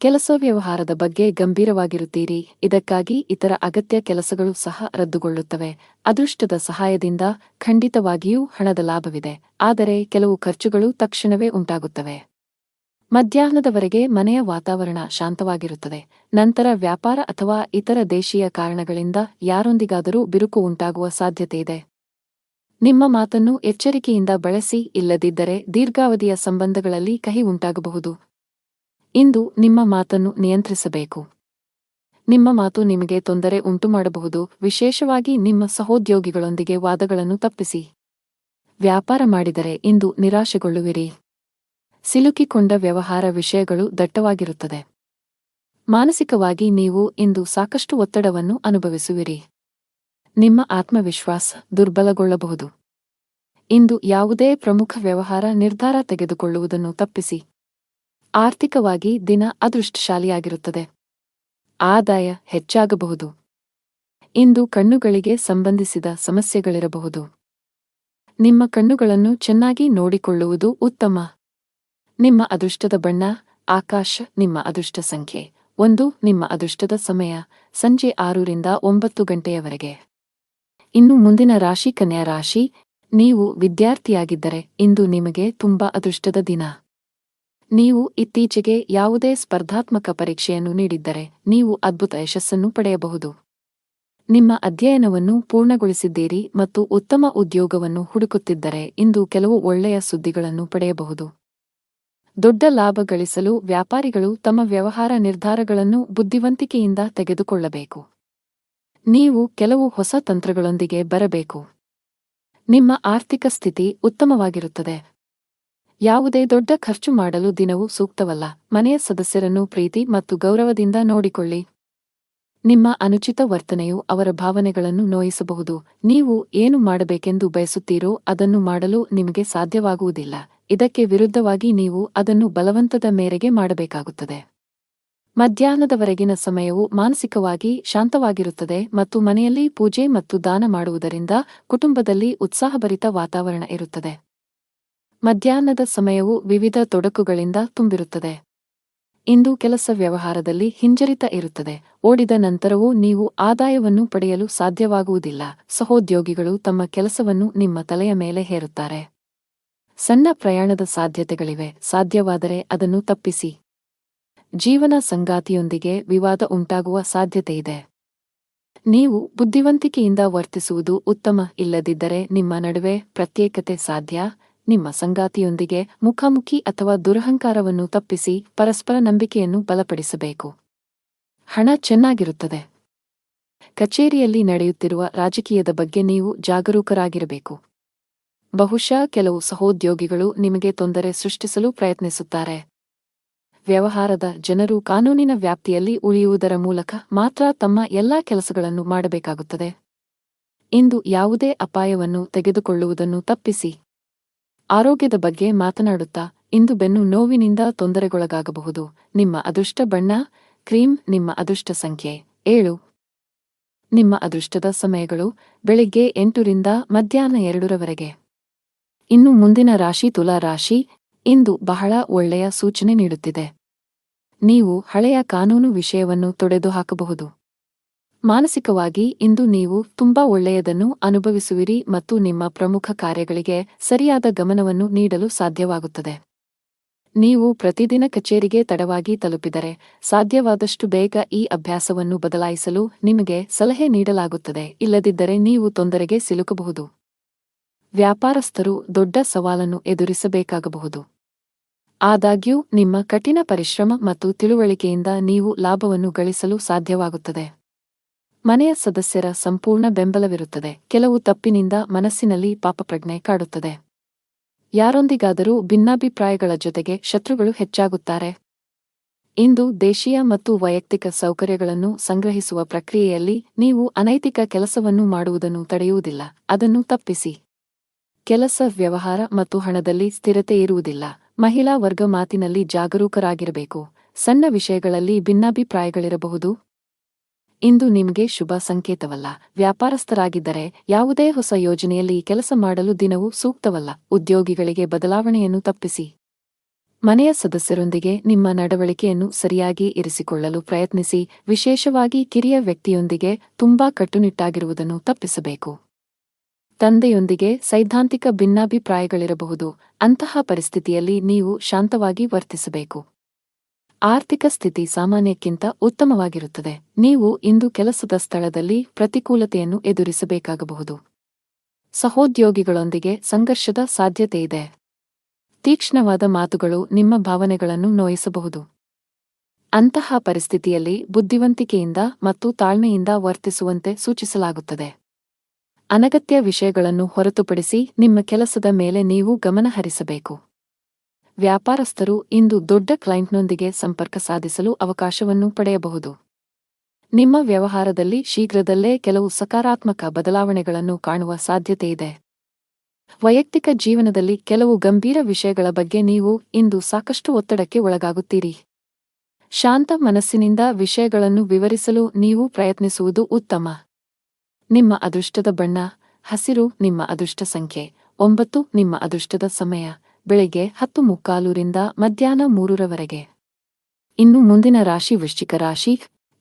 [SPEAKER 1] ಕೆಲಸ ವ್ಯವಹಾರದ ಬಗ್ಗೆ ಗಂಭೀರವಾಗಿರುತ್ತೀರಿ, ಇದಕ್ಕಾಗಿ ಇತರ ಅಗತ್ಯ ಕೆಲಸಗಳು ಸಹ ರದ್ದುಗೊಳ್ಳುತ್ತವೆ. ಅದೃಷ್ಟದ ಸಹಾಯದಿಂದ ಖಂಡಿತವಾಗಿಯೂ ಹಣದ ಲಾಭವಿದೆ, ಆದರೆ ಕೆಲವು ಖರ್ಚುಗಳು ತಕ್ಷಣವೇ ಉಂಟಾಗುತ್ತವೆ. ಮಧ್ಯಾಹ್ನದವರೆಗೆ ಮನೆಯ ವಾತಾವರಣ ಶಾಂತವಾಗಿರುತ್ತದೆ. ನಂತರ ವ್ಯಾಪಾರ ಅಥವಾ ಇತರ ದೇಶೀಯ ಕಾರಣಗಳಿಂದ ಯಾರೊಂದಿಗಾದರೂ ಬಿರುಕು ಉಂಟಾಗುವ ಸಾಧ್ಯತೆಯಿದೆ. ನಿಮ್ಮ ಮಾತನ್ನು ಎಚ್ಚರಿಕೆಯಿಂದ ಬಳಸಿ, ಇಲ್ಲದಿದ್ದರೆ ದೀರ್ಘಾವಧಿಯ ಸಂಬಂಧಗಳಲ್ಲಿ ಕಹಿ ಉಂಟಾಗಬಹುದು. ಇಂದು ನಿಮ್ಮ ಮಾತನ್ನು ನಿಯಂತ್ರಿಸಬೇಕು. ನಿಮ್ಮ ಮಾತು ನಿಮಗೆ ತೊಂದರೆ ಉಂಟುಮಾಡಬಹುದು, ವಿಶೇಷವಾಗಿ ನಿಮ್ಮ ಸಹೋದ್ಯೋಗಿಗಳೊಂದಿಗೆ ವಾದಗಳನ್ನು ತಪ್ಪಿಸಿ. ವ್ಯಾಪಾರ ಮಾಡಿದರೆ ಇಂದು ನಿರಾಶೆಗೊಳ್ಳುವಿರಿ. ಸಿಲುಕಿಕೊಂಡ ವ್ಯವಹಾರ ವಿಷಯಗಳು ದಟ್ಟವಾಗಿರುತ್ತದೆ. ಮಾನಸಿಕವಾಗಿ ನೀವು ಇಂದು ಸಾಕಷ್ಟು ಒತ್ತಡವನ್ನು ಅನುಭವಿಸುವಿರಿ. ನಿಮ್ಮ ಆತ್ಮವಿಶ್ವಾಸ ದುರ್ಬಲಗೊಳ್ಳಬಹುದು. ಇಂದು ಯಾವುದೇ ಪ್ರಮುಖ ವ್ಯವಹಾರ ನಿರ್ಧಾರ ತೆಗೆದುಕೊಳ್ಳುವುದನ್ನು ತಪ್ಪಿಸಿ. ಆರ್ಥಿಕವಾಗಿ ದಿನ ಅದೃಷ್ಟಶಾಲಿಯಾಗಿರುತ್ತದೆ. ಆದಾಯ ಹೆಚ್ಚಾಗಬಹುದು. ಇಂದು ಕಣ್ಣುಗಳಿಗೆ ಸಂಬಂಧಿಸಿದ ಸಮಸ್ಯೆಗಳಿರಬಹುದು. ನಿಮ್ಮ ಕಣ್ಣುಗಳನ್ನು ಚೆನ್ನಾಗಿ ನೋಡಿಕೊಳ್ಳುವುದು ಉತ್ತಮ. ನಿಮ್ಮ ಅದೃಷ್ಟದ ಬಣ್ಣ ಆಕಾಶ. ನಿಮ್ಮ ಅದೃಷ್ಟ ಸಂಖ್ಯೆ 1. ನಿಮ್ಮ ಅದೃಷ್ಟದ ಸಮಯ ಸಂಜೆ 6 ರಿಂದ 9 ಗಂಟೆಯವರೆಗೆ. ಇನ್ನು ಮುಂದಿನ ರಾಶಿ ಕನ್ಯಾ ರಾಶಿ. ನೀವು ವಿದ್ಯಾರ್ಥಿಯಾಗಿದ್ದರೆ ಇಂದು ನಿಮಗೆ ತುಂಬಾ ಅದೃಷ್ಟದ ದಿನ. ನೀವು ಇತ್ತೀಚೆಗೆ ಯಾವುದೇ ಸ್ಪರ್ಧಾತ್ಮಕ ಪರೀಕ್ಷೆಯನ್ನು ನೀಡಿದ್ದರೆ ನೀವು ಅದ್ಭುತ ಯಶಸ್ಸನ್ನು ಪಡೆಯಬಹುದು. ನಿಮ್ಮ ಅಧ್ಯಯನವನ್ನು ಪೂರ್ಣಗೊಳಿಸಿದ್ದೀರಿ ಮತ್ತು ಉತ್ತಮ ಉದ್ಯೋಗವನ್ನು ಹುಡುಕುತ್ತಿದ್ದರೆ ಇಂದು ಕೆಲವು ಒಳ್ಳೆಯ ಸುದ್ದಿಗಳನ್ನು ಪಡೆಯಬಹುದು. ದೊಡ್ಡ ಲಾಭ ಗಳಿಸಲು ವ್ಯಾಪಾರಿಗಳು ತಮ್ಮ ವ್ಯವಹಾರ ನಿರ್ಧಾರಗಳನ್ನು ಬುದ್ಧಿವಂತಿಕೆಯಿಂದ ತೆಗೆದುಕೊಳ್ಳಬೇಕು. ನೀವು ಕೆಲವು ಹೊಸ ತಂತ್ರಗಳೊಂದಿಗೆ ಬರಬೇಕು. ನಿಮ್ಮ ಆರ್ಥಿಕ ಸ್ಥಿತಿ ಉತ್ತಮವಾಗಿರುತ್ತದೆ. ಯಾವುದೇ ದೊಡ್ಡ ಖರ್ಚು ಮಾಡಲು ದಿನವೂ ಸೂಕ್ತವಲ್ಲ. ಮನೆಯ ಸದಸ್ಯರನ್ನು ಪ್ರೀತಿ ಮತ್ತು ಗೌರವದಿಂದ ನೋಡಿಕೊಳ್ಳಿ. ನಿಮ್ಮ ಅನುಚಿತ ವರ್ತನೆಯು ಅವರ ಭಾವನೆಗಳನ್ನು ನೋಯಿಸಬಹುದು. ನೀವು ಏನು ಮಾಡಬೇಕೆಂದು ಬಯಸುತ್ತೀರೋ ಅದನ್ನು ಮಾಡಲು ನಿಮಗೆ ಸಾಧ್ಯವಾಗುವುದಿಲ್ಲ. ಇದಕ್ಕೆ ವಿರುದ್ಧವಾಗಿ ನೀವು ಅದನ್ನು ಬಲವಂತದ ಮೇರೆಗೆ ಮಾಡಬೇಕಾಗುತ್ತದೆ. ಮಧ್ಯಾಹ್ನದವರೆಗಿನ ಸಮಯವು ಮಾನಸಿಕವಾಗಿ ಶಾಂತವಾಗಿರುತ್ತದೆ ಮತ್ತು ಮನೆಯಲ್ಲಿ ಪೂಜೆ ಮತ್ತು ದಾನ ಮಾಡುವುದರಿಂದ ಕುಟುಂಬದಲ್ಲಿ ಉತ್ಸಾಹಭರಿತ ವಾತಾವರಣ ಇರುತ್ತದೆ. ಮಧ್ಯಾಹ್ನದ ಸಮಯವು ವಿವಿಧ ತೊಡಕುಗಳಿಂದ ತುಂಬಿರುತ್ತದೆ. ಇಂದು ಕೆಲಸ ವ್ಯವಹಾರದಲ್ಲಿ ಹಿಂಜರಿತ ಇರುತ್ತದೆ. ಓಡಿದ ನಂತರವೂ ನೀವು ಆದಾಯವನ್ನು ಪಡೆಯಲು ಸಾಧ್ಯವಾಗುವುದಿಲ್ಲ. ಸಹೋದ್ಯೋಗಿಗಳು ತಮ್ಮ ಕೆಲಸವನ್ನು ನಿಮ್ಮ ತಲೆಯ ಮೇಲೆ ಹೇರುತ್ತಾರೆ. ಸಣ್ಣ ಪ್ರಯಾಣದ ಸಾಧ್ಯತೆಗಳಿವೆ, ಸಾಧ್ಯವಾದರೆ ಅದನ್ನು ತಪ್ಪಿಸಿ. ಜೀವನ ಸಂಗಾತಿಯೊಂದಿಗೆ ವಿವಾದ ಉಂಟಾಗುವ ಸಾಧ್ಯತೆಯಿದೆ. ನೀವು ಬುದ್ಧಿವಂತಿಕೆಯಿಂದ ವರ್ತಿಸುವುದು ಉತ್ತಮ, ಇಲ್ಲದಿದ್ದರೆ ನಿಮ್ಮ ನಡುವೆ ಪ್ರತ್ಯೇಕತೆ ಸಾಧ್ಯ. ನಿಮ್ಮ ಸಂಗಾತಿಯೊಂದಿಗೆ ಮುಖಾಮುಖಿ ಅಥವಾ ದುರಹಂಕಾರವನ್ನು ತಪ್ಪಿಸಿ ಪರಸ್ಪರ ನಂಬಿಕೆಯನ್ನು ಬಲಪಡಿಸಬೇಕು. ಹಣ ಚೆನ್ನಾಗಿರುತ್ತದೆ. ಕಚೇರಿಯಲ್ಲಿ ನಡೆಯುತ್ತಿರುವ ರಾಜಕೀಯದ ಬಗ್ಗೆ ನೀವು ಜಾಗರೂಕರಾಗಿರಬೇಕು. ಬಹುಶಃ ಕೆಲವು ಸಹೋದ್ಯೋಗಿಗಳು ನಿಮಗೆ ತೊಂದರೆ ಸೃಷ್ಟಿಸಲು ಪ್ರಯತ್ನಿಸುತ್ತಾರೆ. ವ್ಯವಹಾರದ ಜನರು ಕಾನೂನಿನ ವ್ಯಾಪ್ತಿಯಲ್ಲಿ ಉಳಿಯುವುದರ ಮೂಲಕ ಮಾತ್ರ ತಮ್ಮ ಎಲ್ಲಾ ಕೆಲಸಗಳನ್ನು ಮಾಡಬೇಕಾಗುತ್ತದೆ. ಇಂದು ಯಾವುದೇ ಅಪಾಯವನ್ನು ತೆಗೆದುಕೊಳ್ಳುವುದನ್ನು ತಪ್ಪಿಸಿ. ಆರೋಗ್ಯದ ಬಗ್ಗೆ ಮಾತನಾಡುತ್ತಾ ಇಂದು ಬೆನ್ನು ನೋವಿನಿಂದ ತೊಂದರೆಗೊಳಗಾಗಬಹುದು. ನಿಮ್ಮ ಅದೃಷ್ಟ ಬಣ್ಣ ಕ್ರೀಮ್. ನಿಮ್ಮ ಅದೃಷ್ಟ ಸಂಖ್ಯೆ 7. ನಿಮ್ಮ ಅದೃಷ್ಟದ ಸಮಯಗಳು ಬೆಳಿಗ್ಗೆ 8 ರಿಂದ ಮಧ್ಯಾಹ್ನ 2 ರವರೆಗೆ. ಇನ್ನು ಮುಂದಿನ ರಾಶಿ ತುಲಾ ರಾಶಿ. ಇಂದು ಬಹಳ ಒಳ್ಳೆಯ ಸೂಚನೆ ನೀಡುತ್ತಿದೆ. ನೀವು ಹಳೆಯ ಕಾನೂನು ವಿಷಯವನ್ನು ತೊಡೆದುಹಾಕಬಹುದು. ಮಾನಸಿಕವಾಗಿ ಇಂದು ನೀವು ತುಂಬಾ ಒಳ್ಳೆಯದನ್ನು ಅನುಭವಿಸುವಿರಿ ಮತ್ತು ನಿಮ್ಮ ಪ್ರಮುಖ ಕಾರ್ಯಗಳಿಗೆ ಸರಿಯಾದ ಗಮನವನ್ನು ನೀಡಲು ಸಾಧ್ಯವಾಗುತ್ತದೆ. ನೀವು ಪ್ರತಿದಿನ ಕಚೇರಿಗೆ ತಡವಾಗಿ ತಲುಪಿದರೆ ಸಾಧ್ಯವಾದಷ್ಟು ಬೇಗ ಈ ಅಭ್ಯಾಸವನ್ನು ಬದಲಾಯಿಸಲು ನಿಮಗೆ ಸಲಹೆ ನೀಡಲಾಗುತ್ತದೆ, ಇಲ್ಲದಿದ್ದರೆ ನೀವು ತೊಂದರೆಗೆ ಸಿಲುಕಬಹುದು. ವ್ಯಾಪಾರಸ್ಥರು ದೊಡ್ಡ ಸವಾಲನ್ನು ಎದುರಿಸಬೇಕಾಗಬಹುದು. ಆದಾಗ್ಯೂ ನಿಮ್ಮ ಕಠಿಣ ಪರಿಶ್ರಮ ಮತ್ತು ತಿಳುವಳಿಕೆಯಿಂದ ನೀವು ಲಾಭವನ್ನು ಗಳಿಸಲು ಸಾಧ್ಯವಾಗುತ್ತದೆ. ಮನೆಯ ಸದಸ್ಯರ ಸಂಪೂರ್ಣ ಬೆಂಬಲವಿರುತ್ತದೆ. ಕೆಲವು ತಪ್ಪಿನಿಂದ ಮನಸ್ಸಿನಲ್ಲಿ ಪಾಪಪ್ರಜ್ಞೆ ಕಾಡುತ್ತದೆ. ಯಾರೊಂದಿಗಾದರೂ ಭಿನ್ನಾಭಿಪ್ರಾಯಗಳ ಜೊತೆಗೆ ಶತ್ರುಗಳು ಹೆಚ್ಚಾಗುತ್ತಾರೆ. ಇಂದು ದೇಶೀಯ ಮತ್ತು ವೈಯಕ್ತಿಕ ಸೌಕರ್ಯಗಳನ್ನು ಸಂಗ್ರಹಿಸುವ ಪ್ರಕ್ರಿಯೆಯಲ್ಲಿ ನೀವು ಅನೈತಿಕ ಕೆಲಸವನ್ನು ಮಾಡುವುದನ್ನು ತಡೆಯುವುದಿಲ್ಲ, ಅದನ್ನು ತಪ್ಪಿಸಿ. ಕೆಲಸ, ವ್ಯವಹಾರ ಮತ್ತು ಹಣದಲ್ಲಿ ಸ್ಥಿರತೆ ಇರುವುದಿಲ್ಲ. ಮಹಿಳಾ ವರ್ಗ ಮಾತಿನಲ್ಲಿ ಜಾಗರೂಕರಾಗಿರಬೇಕು. ಸಣ್ಣ ವಿಷಯಗಳಲ್ಲಿ ಭಿನ್ನಾಭಿಪ್ರಾಯಗಳಿರಬಹುದು. ಇಂದು ನಿಮಗೆ ಶುಭ ಸಂಕೇತವಲ್ಲ. ವ್ಯಾಪಾರಸ್ಥರಾಗಿದ್ದರೆ ಯಾವುದೇ ಹೊಸ ಯೋಜನೆಯಲ್ಲಿ ಕೆಲಸ ಮಾಡಲು ದಿನವೂ ಸೂಕ್ತವಲ್ಲ. ಉದ್ಯೋಗಿಗಳಿಗೆ ಬದಲಾವಣೆಯನ್ನು ತಪ್ಪಿಸಿ. ಮನೆಯ ಸದಸ್ಯರೊಂದಿಗೆ ನಿಮ್ಮ ನಡವಳಿಕೆಯನ್ನು ಸರಿಯಾಗಿ ಇರಿಸಿಕೊಳ್ಳಲು ಪ್ರಯತ್ನಿಸಿ, ವಿಶೇಷವಾಗಿ ಕಿರಿಯ ವ್ಯಕ್ತಿಯೊಂದಿಗೆ ತುಂಬಾ ಕಟ್ಟುನಿಟ್ಟಾಗಿರುವುದನ್ನು ತಪ್ಪಿಸಬೇಕು. ತಂದೆಯೊಂದಿಗೆ ಸೈದ್ಧಾಂತಿಕ ಭಿನ್ನಾಭಿಪ್ರಾಯಗಳಿರಬಹುದು. ಅಂತಹ ಪರಿಸ್ಥಿತಿಯಲ್ಲಿ ನೀವು ಶಾಂತವಾಗಿ ವರ್ತಿಸಬೇಕು. ಆರ್ಥಿಕ ಸ್ಥಿತಿ ಸಾಮಾನ್ಯಕ್ಕಿಂತ ಉತ್ತಮವಾಗಿರುತ್ತದೆ. ನೀವು ಇಂದು ಕೆಲಸದ ಸ್ಥಳದಲ್ಲಿ ಪ್ರತಿಕೂಲತೆಯನ್ನು ಎದುರಿಸಬೇಕಾಗಬಹುದು. ಸಹೋದ್ಯೋಗಿಗಳೊಂದಿಗೆ ಸಂಘರ್ಷದ ಸಾಧ್ಯತೆಯಿದೆ. ತೀಕ್ಷ್ಣವಾದ ಮಾತುಗಳು ನಿಮ್ಮ ಭಾವನೆಗಳನ್ನು ನೋಯಿಸಬಹುದು. ಅಂತಹ ಪರಿಸ್ಥಿತಿಯಲ್ಲಿ ಬುದ್ಧಿವಂತಿಕೆಯಿಂದ ಮತ್ತು ತಾಳ್ಮೆಯಿಂದ ವರ್ತಿಸುವಂತೆ ಸೂಚಿಸಲಾಗುತ್ತದೆ. ಅನಗತ್ಯ ವಿಷಯಗಳನ್ನು ಹೊರತುಪಡಿಸಿ ನಿಮ್ಮ ಕೆಲಸದ ಮೇಲೆ ನೀವು ಗಮನ ಹರಿಸಬೇಕು. ವ್ಯಾಪಾರಸ್ಥರು ಇಂದು ದೊಡ್ಡ ಕ್ಲೈಂಟ್ನೊಂದಿಗೆ ಸಂಪರ್ಕ ಸಾಧಿಸಲು ಅವಕಾಶವನ್ನು ಪಡೆಯಬಹುದು. ನಿಮ್ಮ ವ್ಯವಹಾರದಲ್ಲಿ ಶೀಘ್ರದಲ್ಲೇ ಕೆಲವು ಸಕಾರಾತ್ಮಕ ಬದಲಾವಣೆಗಳನ್ನು ಕಾಣುವ ಸಾಧ್ಯತೆಯಿದೆ. ವೈಯಕ್ತಿಕ ಜೀವನದಲ್ಲಿ ಕೆಲವು ಗಂಭೀರ ವಿಷಯಗಳ ಬಗ್ಗೆ ನೀವು ಇಂದು ಸಾಕಷ್ಟು ಒತ್ತಡಕ್ಕೆ ಒಳಗಾಗುತ್ತೀರಿ. ಶಾಂತ ಮನಸ್ಸಿನಿಂದ ವಿಷಯಗಳನ್ನು ವಿವರಿಸಲು ನೀವು ಪ್ರಯತ್ನಿಸುವುದು ಉತ್ತಮ. ನಿಮ್ಮ ಅದೃಷ್ಟದ ಬಣ್ಣ ಹಸಿರು. ನಿಮ್ಮ ಅದೃಷ್ಟ ಸಂಖ್ಯೆ 9. ನಿಮ್ಮ ಅದೃಷ್ಟದ ಸಮಯ ಬೆಳಿಗ್ಗೆ 10:45 ರಿಂದ ಮಧ್ಯಾಹ್ನ 3 ಇನ್ನು ಮುಂದಿನ ರಾಶಿ ವೃಶ್ಚಿಕ ರಾಶಿ.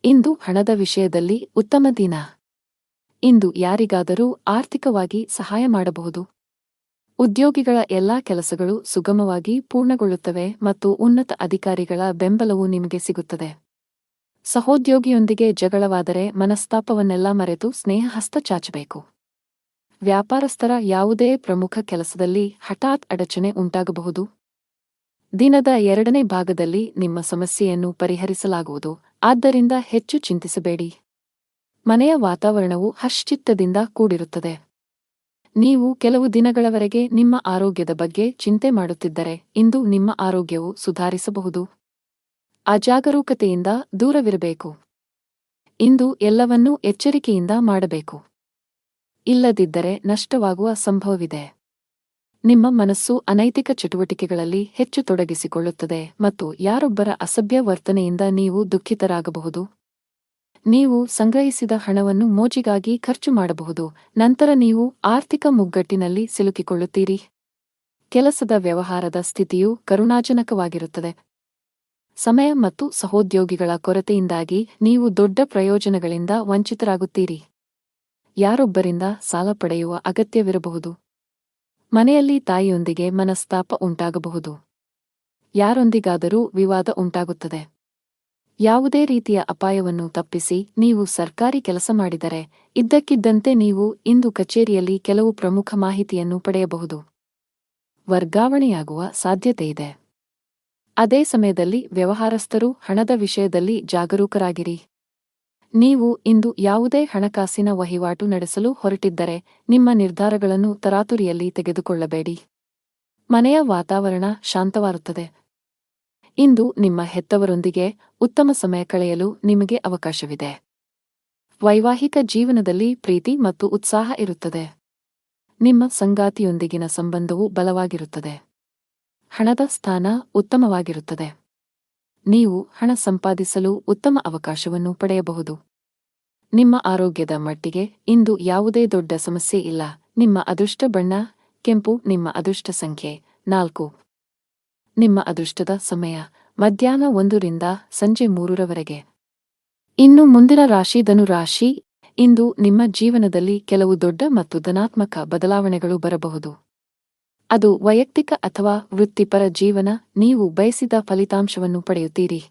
[SPEAKER 1] ಇಂದು ಹಣದ ವಿಷಯದಲ್ಲಿ ಉತ್ತಮ ದಿನ. ಇಂದು ಯಾರಿಗಾದರೂ ಆರ್ಥಿಕವಾಗಿ ಸಹಾಯ ಮಾಡಬಹುದು. ಉದ್ಯೋಗಿಗಳ ಎಲ್ಲಾ ಕೆಲಸಗಳು ಸುಗಮವಾಗಿ ಪೂರ್ಣಗೊಳ್ಳುತ್ತವೆ ಮತ್ತು ಉನ್ನತ ಅಧಿಕಾರಿಗಳ ಬೆಂಬಲವು ನಿಮಗೆ ಸಿಗುತ್ತದೆ. ಸಹೋದ್ಯೋಗಿಯೊಂದಿಗೆ ಜಗಳವಾದರೆ ಮನಸ್ತಾಪವನ್ನೆಲ್ಲ ಮರೆತು ಸ್ನೇಹ ಹಸ್ತ ಚಾಚಬೇಕು. ವ್ಯಾಪಾರಸ್ಥರ ಯಾವುದೇ ಪ್ರಮುಖ ಕೆಲಸದಲ್ಲಿ ಹಠಾತ್ ಅಡಚಣೆ ಉಂಟಾಗಬಹುದು. ದಿನದ 2ನೇ ಭಾಗದಲ್ಲಿ ನಿಮ್ಮ ಸಮಸ್ಯೆಯನ್ನು ಪರಿಹರಿಸಲಾಗುವುದು, ಆದ್ದರಿಂದ ಹೆಚ್ಚು ಚಿಂತಿಸಬೇಡಿ. ಮನೆಯ ವಾತಾವರಣವು ಹರ್ಷಚಿತ್ತದಿಂದ ಕೂಡಿರುತ್ತದೆ. ನೀವು ಕೆಲವು ದಿನಗಳವರೆಗೆ ನಿಮ್ಮ ಆರೋಗ್ಯದ ಬಗ್ಗೆ ಚಿಂತೆ ಮಾಡುತ್ತಿದ್ದರೆ ಇಂದು ನಿಮ್ಮ ಆರೋಗ್ಯವು ಸುಧಾರಿಸಬಹುದು. ಅಜಾಗರೂಕತೆಯಿಂದ ದೂರವಿರಬೇಕು. ಇಂದು ಎಲ್ಲವನ್ನೂ ಎಚ್ಚರಿಕೆಯಿಂದ ಮಾಡಬೇಕು. ಇಲ್ಲದಿದ್ದರೆ ನಷ್ಟವಾಗುವ ಸಂಭವವಿದೆ. ನಿಮ್ಮ ಮನಸ್ಸು ಅನೈತಿಕ ಚಟುವಟಿಕೆಗಳಲ್ಲಿ ಹೆಚ್ಚು ತೊಡಗಿಸಿಕೊಳ್ಳುತ್ತದೆ ಮತ್ತು ಯಾರೊಬ್ಬರ ಅಸಭ್ಯ ವರ್ತನೆಯಿಂದ ನೀವು ದುಃಖಿತರಾಗಬಹುದು. ನೀವು ಸಂಗ್ರಹಿಸಿದ ಹಣವನ್ನು ಮೋಜಿಗಾಗಿ ಖರ್ಚು ಮಾಡಬಹುದು, ನಂತರ ನೀವು ಆರ್ಥಿಕ ಮುಗ್ಗಟ್ಟಿನಲ್ಲಿ ಸಿಲುಕಿಕೊಳ್ಳುತ್ತೀರಿ. ಕೆಲಸದ ವ್ಯವಹಾರದ ಸ್ಥಿತಿಯು ಕರುಣಾಜನಕವಾಗಿರುತ್ತದೆ. ಸಮಯ ಮತ್ತು ಸಹೋದ್ಯೋಗಿಗಳ ಕೊರತೆಯಿಂದಾಗಿ ನೀವು ದೊಡ್ಡ ಪ್ರಯೋಜನಗಳಿಂದ ವಂಚಿತರಾಗುತ್ತೀರಿ. ಯಾರೊಬ್ಬರಿಂದ ಸಾಲ ಪಡೆಯುವ ಅಗತ್ಯವಿರಬಹುದು. ಮನೆಯಲ್ಲಿ ತಾಯಿಯೊಂದಿಗೆ ಮನಸ್ತಾಪ ಉಂಟಾಗಬಹುದು. ಯಾರೊಂದಿಗಾದರೂ ವಿವಾದ ಉಂಟಾಗುತ್ತದೆ. ಯಾವುದೇ ರೀತಿಯ ಅಪಾಯವನ್ನು ತಪ್ಪಿಸಿ ನೀವು ಸರ್ಕಾರಿ ಕೆಲಸ ಮಾಡಿದರೆ ಇದ್ದಕ್ಕಿದ್ದಂತೆ ನೀವು ಇಂದು ಕಚೇರಿಯಲ್ಲಿ ಕೆಲವು ಪ್ರಮುಖ ಮಾಹಿತಿಯನ್ನು ಪಡೆಯಬಹುದು. ವರ್ಗಾವಣೆಯಾಗುವ ಸಾಧ್ಯತೆಯಿದೆ. ಅದೇ ಸಮಯದಲ್ಲಿ ವ್ಯವಹಾರಸ್ಥರು ಹಣದ ವಿಷಯದಲ್ಲಿ ಜಾಗರೂಕರಾಗಿರಿ. ನೀವು ಇಂದು ಯಾವುದೇ ಹಣಕಾಸಿನ ವಹಿವಾಟು ನಡೆಸಲು ಹೊರಟಿದ್ದರೆ ನಿಮ್ಮ ನಿರ್ಧಾರಗಳನ್ನು ತರಾತುರಿಯಲ್ಲಿ ತೆಗೆದುಕೊಳ್ಳಬೇಡಿ. ಮನೆಯ ವಾತಾವರಣ ಶಾಂತವಾಗುತ್ತದೆ. ಇಂದು ನಿಮ್ಮ ಹೆತ್ತವರೊಂದಿಗೆ ಉತ್ತಮ ಸಮಯ ಕಳೆಯಲು ನಿಮಗೆ ಅವಕಾಶವಿದೆ. ವೈವಾಹಿಕ ಜೀವನದಲ್ಲಿ ಪ್ರೀತಿ ಮತ್ತು ಉತ್ಸಾಹ ಇರುತ್ತದೆ. ನಿಮ್ಮ ಸಂಗಾತಿಯೊಂದಿಗಿನ ಸಂಬಂಧವು ಬಲವಾಗಿರುತ್ತದೆ. ಹಣದ ಸ್ಥಾನ ಉತ್ತಮವಾಗಿರುತ್ತದೆ. ನೀವು ಹಣ ಸಂಪಾದಿಸಲು ಉತ್ತಮ ಅವಕಾಶವನ್ನು ಪಡೆಯಬಹುದು. ನಿಮ್ಮ ಆರೋಗ್ಯದ ಮಟ್ಟಿಗೆ ಇಂದು ಯಾವುದೇ ದೊಡ್ಡ ಸಮಸ್ಯೆ ಇಲ್ಲ. ನಿಮ್ಮ ಅದೃಷ್ಟ ಬಣ್ಣ ಕೆಂಪು. ನಿಮ್ಮ ಅದೃಷ್ಟ ಸಂಖ್ಯೆ 4. ನಿಮ್ಮ ಅದೃಷ್ಟದ ಸಮಯ ಮಧ್ಯಾಹ್ನ 1 ರಿಂದ ಸಂಜೆ 3 ಇನ್ನು ಮುಂದಿನ ರಾಶಿ ಧನು ರಾಶಿ. ಇಂದು ನಿಮ್ಮ ಜೀವನದಲ್ಲಿ ಕೆಲವು ದೊಡ್ಡ ಮತ್ತು ಧನಾತ್ಮಕ ಬದಲಾವಣೆಗಳು ಬರಬಹುದು. ಅದು ವೈಯಕ್ತಿಕ ಅಥವಾ ವೃತ್ತಿಪರ ಜೀವನ, ನೀವು ಬಯಸಿದ ಫಲಿತಾಂಶವನ್ನು ಪಡೆಯುತ್ತೀರಿ.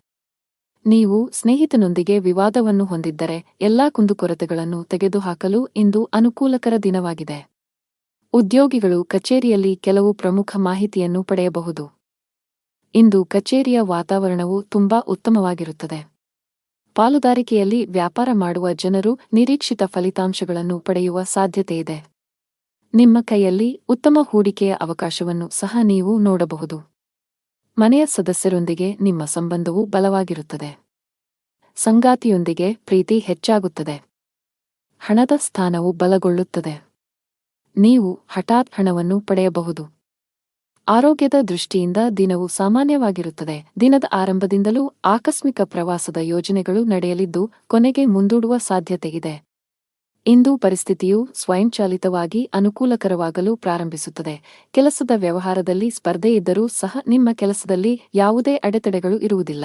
[SPEAKER 1] ನೀವು ಸ್ನೇಹಿತನೊಂದಿಗೆ ವಿವಾದವನ್ನು ಹೊಂದಿದ್ದರೆ ಎಲ್ಲಾ ಕುಂದುಕೊರತೆಗಳನ್ನು ತೆಗೆದುಹಾಕಲು ಇಂದು ಅನುಕೂಲಕರ ದಿನವಾಗಿದೆ. ಉದ್ಯೋಗಿಗಳು ಕಚೇರಿಯಲ್ಲಿ ಕೆಲವು ಪ್ರಮುಖ ಮಾಹಿತಿಯನ್ನು ಪಡೆಯಬಹುದು. ಇಂದು ಕಚೇರಿಯ ವಾತಾವರಣವು ತುಂಬಾ ಉತ್ತಮವಾಗಿರುತ್ತದೆ. ಪಾಲುದಾರಿಕೆಯಲ್ಲಿ ವ್ಯಾಪಾರ ಮಾಡುವ ಜನರು ನಿರೀಕ್ಷಿತ ಫಲಿತಾಂಶಗಳನ್ನು ಪಡೆಯುವ ಸಾಧ್ಯತೆಯಿದೆ. ನಿಮ್ಮ ಕೈಯಲ್ಲಿ ಉತ್ತಮ ಹೂಡಿಕೆಯ ಅವಕಾಶವನ್ನು ಸಹ ನೀವು ನೋಡಬಹುದು. ಮನೆಯ ಸದಸ್ಯರೊಂದಿಗೆ ನಿಮ್ಮ ಸಂಬಂಧವು ಬಲವಾಗಿರುತ್ತದೆ. ಸಂಗಾತಿಯೊಂದಿಗೆ ಪ್ರೀತಿ ಹೆಚ್ಚಾಗುತ್ತದೆ. ಹಣದ ಸ್ಥಾನವು ಬಲಗೊಳ್ಳುತ್ತದೆ. ನೀವು ಹಠಾತ್ ಹಣವನ್ನು ಪಡೆಯಬಹುದು. ಆರೋಗ್ಯದ ದೃಷ್ಟಿಯಿಂದ ದಿನವು ಸಾಮಾನ್ಯವಾಗಿರುತ್ತದೆ. ದಿನದ ಆರಂಭದಿಂದಲೂ ಆಕಸ್ಮಿಕ ಪ್ರವಾಸದ ಯೋಜನೆಗಳು ನಡೆಯಲಿದ್ದು ಕೊನೆಗೆ ಮುಂದೂಡುವ ಸಾಧ್ಯತೆಯಿದೆ. ಇಂದು ಪರಿಸ್ಥಿತಿಯು ಸ್ವಯಂಚಾಲಿತವಾಗಿ ಅನುಕೂಲಕರವಾಗಲು ಪ್ರಾರಂಭಿಸುತ್ತದೆ. ಕೆಲಸದ ವ್ಯವಹಾರದಲ್ಲಿ ಸ್ಪರ್ಧೆಯಿದ್ದರೂ ಸಹ ನಿಮ್ಮ ಕೆಲಸದಲ್ಲಿ ಯಾವುದೇ ಅಡೆತಡೆಗಳು ಇರುವುದಿಲ್ಲ.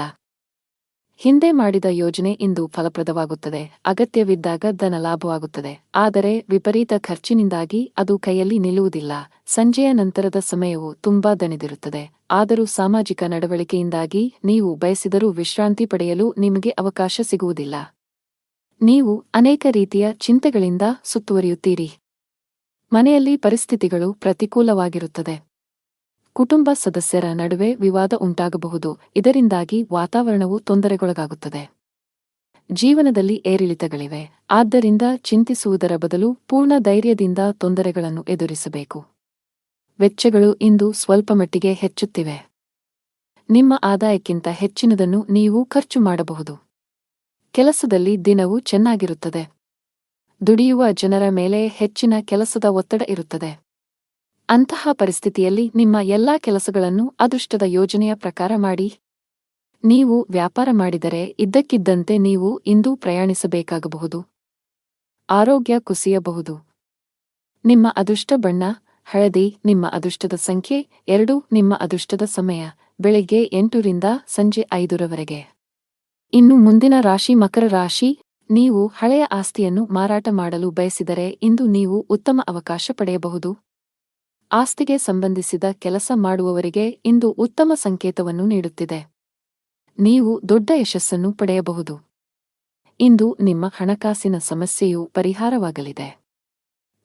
[SPEAKER 1] ಹಿಂದೆ ಮಾಡಿದ ಯೋಜನೆ ಇಂದು ಫಲಪ್ರದವಾಗುತ್ತದೆ. ಅಗತ್ಯವಿದ್ದಾಗ ಧನ ಲಾಭವಾಗುತ್ತದೆ. ಆದರೆ ವಿಪರೀತ ಖರ್ಚಿನಿಂದಾಗಿ ಅದು ಕೈಯಲ್ಲಿ ನಿಲ್ಲುವುದಿಲ್ಲ. ಸಂಜೆಯ ನಂತರದ ಸಮಯವು ತುಂಬಾ ದಣಿದಿರುತ್ತದೆ. ಆದರೂ ಸಾಮಾಜಿಕ ನಡವಳಿಕೆಯಿಂದಾಗಿ ನೀವು ಬಯಸಿದರೂ ವಿಶ್ರಾಂತಿ ಪಡೆಯಲು ನಿಮಗೆ ಅವಕಾಶ ಸಿಗುವುದಿಲ್ಲ. ನೀವು ಅನೇಕ ರೀತಿಯ ಚಿಂತೆಗಳಿಂದ ಸುತ್ತುವರಿಯುತ್ತೀರಿ. ಮನೆಯಲ್ಲಿ ಪರಿಸ್ಥಿತಿಗಳು ಪ್ರತಿಕೂಲವಾಗಿರುತ್ತದೆ. ಕುಟುಂಬ ಸದಸ್ಯರ ನಡುವೆ ವಿವಾದ ಉಂಟಾಗಬಹುದು. ಇದರಿಂದಾಗಿ ವಾತಾವರಣವು ತೊಂದರೆಗೊಳಗಾಗುತ್ತದೆ. ಜೀವನದಲ್ಲಿ ಏರಿಳಿತಗಳಿವೆ. ಆದ್ದರಿಂದ ಚಿಂತಿಸುವುದರ ಬದಲು ಪೂರ್ಣ ಧೈರ್ಯದಿಂದ ತೊಂದರೆಗಳನ್ನು ಎದುರಿಸಬೇಕು. ವೆಚ್ಚಗಳು ಇಂದು ಸ್ವಲ್ಪಮಟ್ಟಿಗೆ ಹೆಚ್ಚುತ್ತಿವೆ. ನಿಮ್ಮ ಆದಾಯಕ್ಕಿಂತ ಹೆಚ್ಚಿನದನ್ನು ನೀವು ಖರ್ಚು ಮಾಡಬಹುದು. ಕೆಲಸದಲ್ಲಿ ದಿನವು ಚೆನ್ನಾಗಿರುತ್ತದೆ. ದುಡಿಯುವ ಜನರ ಮೇಲೆ ಹೆಚ್ಚಿನ ಕೆಲಸದ ಒತ್ತಡ ಇರುತ್ತದೆ. ಅಂತಹ ಪರಿಸ್ಥಿತಿಯಲ್ಲಿ ನಿಮ್ಮ ಎಲ್ಲಾ ಕೆಲಸಗಳನ್ನು ಅದೃಷ್ಟದ ಯೋಜನೆಯ ಪ್ರಕಾರ ಮಾಡಿ. ನೀವು ವ್ಯಾಪಾರ ಮಾಡಿದರೆ ಇದ್ದಕ್ಕಿದ್ದಂತೆ ನೀವು ಇಂದು ಪ್ರಯಾಣಿಸಬೇಕಾಗಬಹುದು. ಆರೋಗ್ಯ ಕುಸಿಯಬಹುದು. ನಿಮ್ಮ ಅದೃಷ್ಟ ಬಣ್ಣ ಹಳದಿ. ನಿಮ್ಮ ಅದೃಷ್ಟದ ಸಂಖ್ಯೆ 2. ನಿಮ್ಮ ಅದೃಷ್ಟದ ಸಮಯ ಬೆಳಿಗ್ಗೆ 8 ರಿಂದ ಸಂಜೆ 5 ರವರೆಗೆ. ಇನ್ನು ಮುಂದಿನ ರಾಶಿ ಮಕರ ರಾಶಿ. ನೀವು ಹಳೆಯ ಆಸ್ತಿಯನ್ನು ಮಾರಾಟ ಮಾಡಲು ಬಯಸಿದರೆ ಇಂದು ನೀವು ಉತ್ತಮ ಅವಕಾಶ ಪಡೆಯಬಹುದು. ಆಸ್ತಿಗೆ ಸಂಬಂಧಿಸಿದ ಕೆಲಸ ಮಾಡುವವರಿಗೆ ಇಂದು ಉತ್ತಮ ಸಂಕೇತವನ್ನು ನೀಡುತ್ತಿದೆ. ನೀವು ದೊಡ್ಡ ಯಶಸ್ಸನ್ನು ಪಡೆಯಬಹುದು. ಇಂದು ನಿಮ್ಮ ಹಣಕಾಸಿನ ಸಮಸ್ಯೆಯು ಪರಿಹಾರವಾಗಲಿದೆ.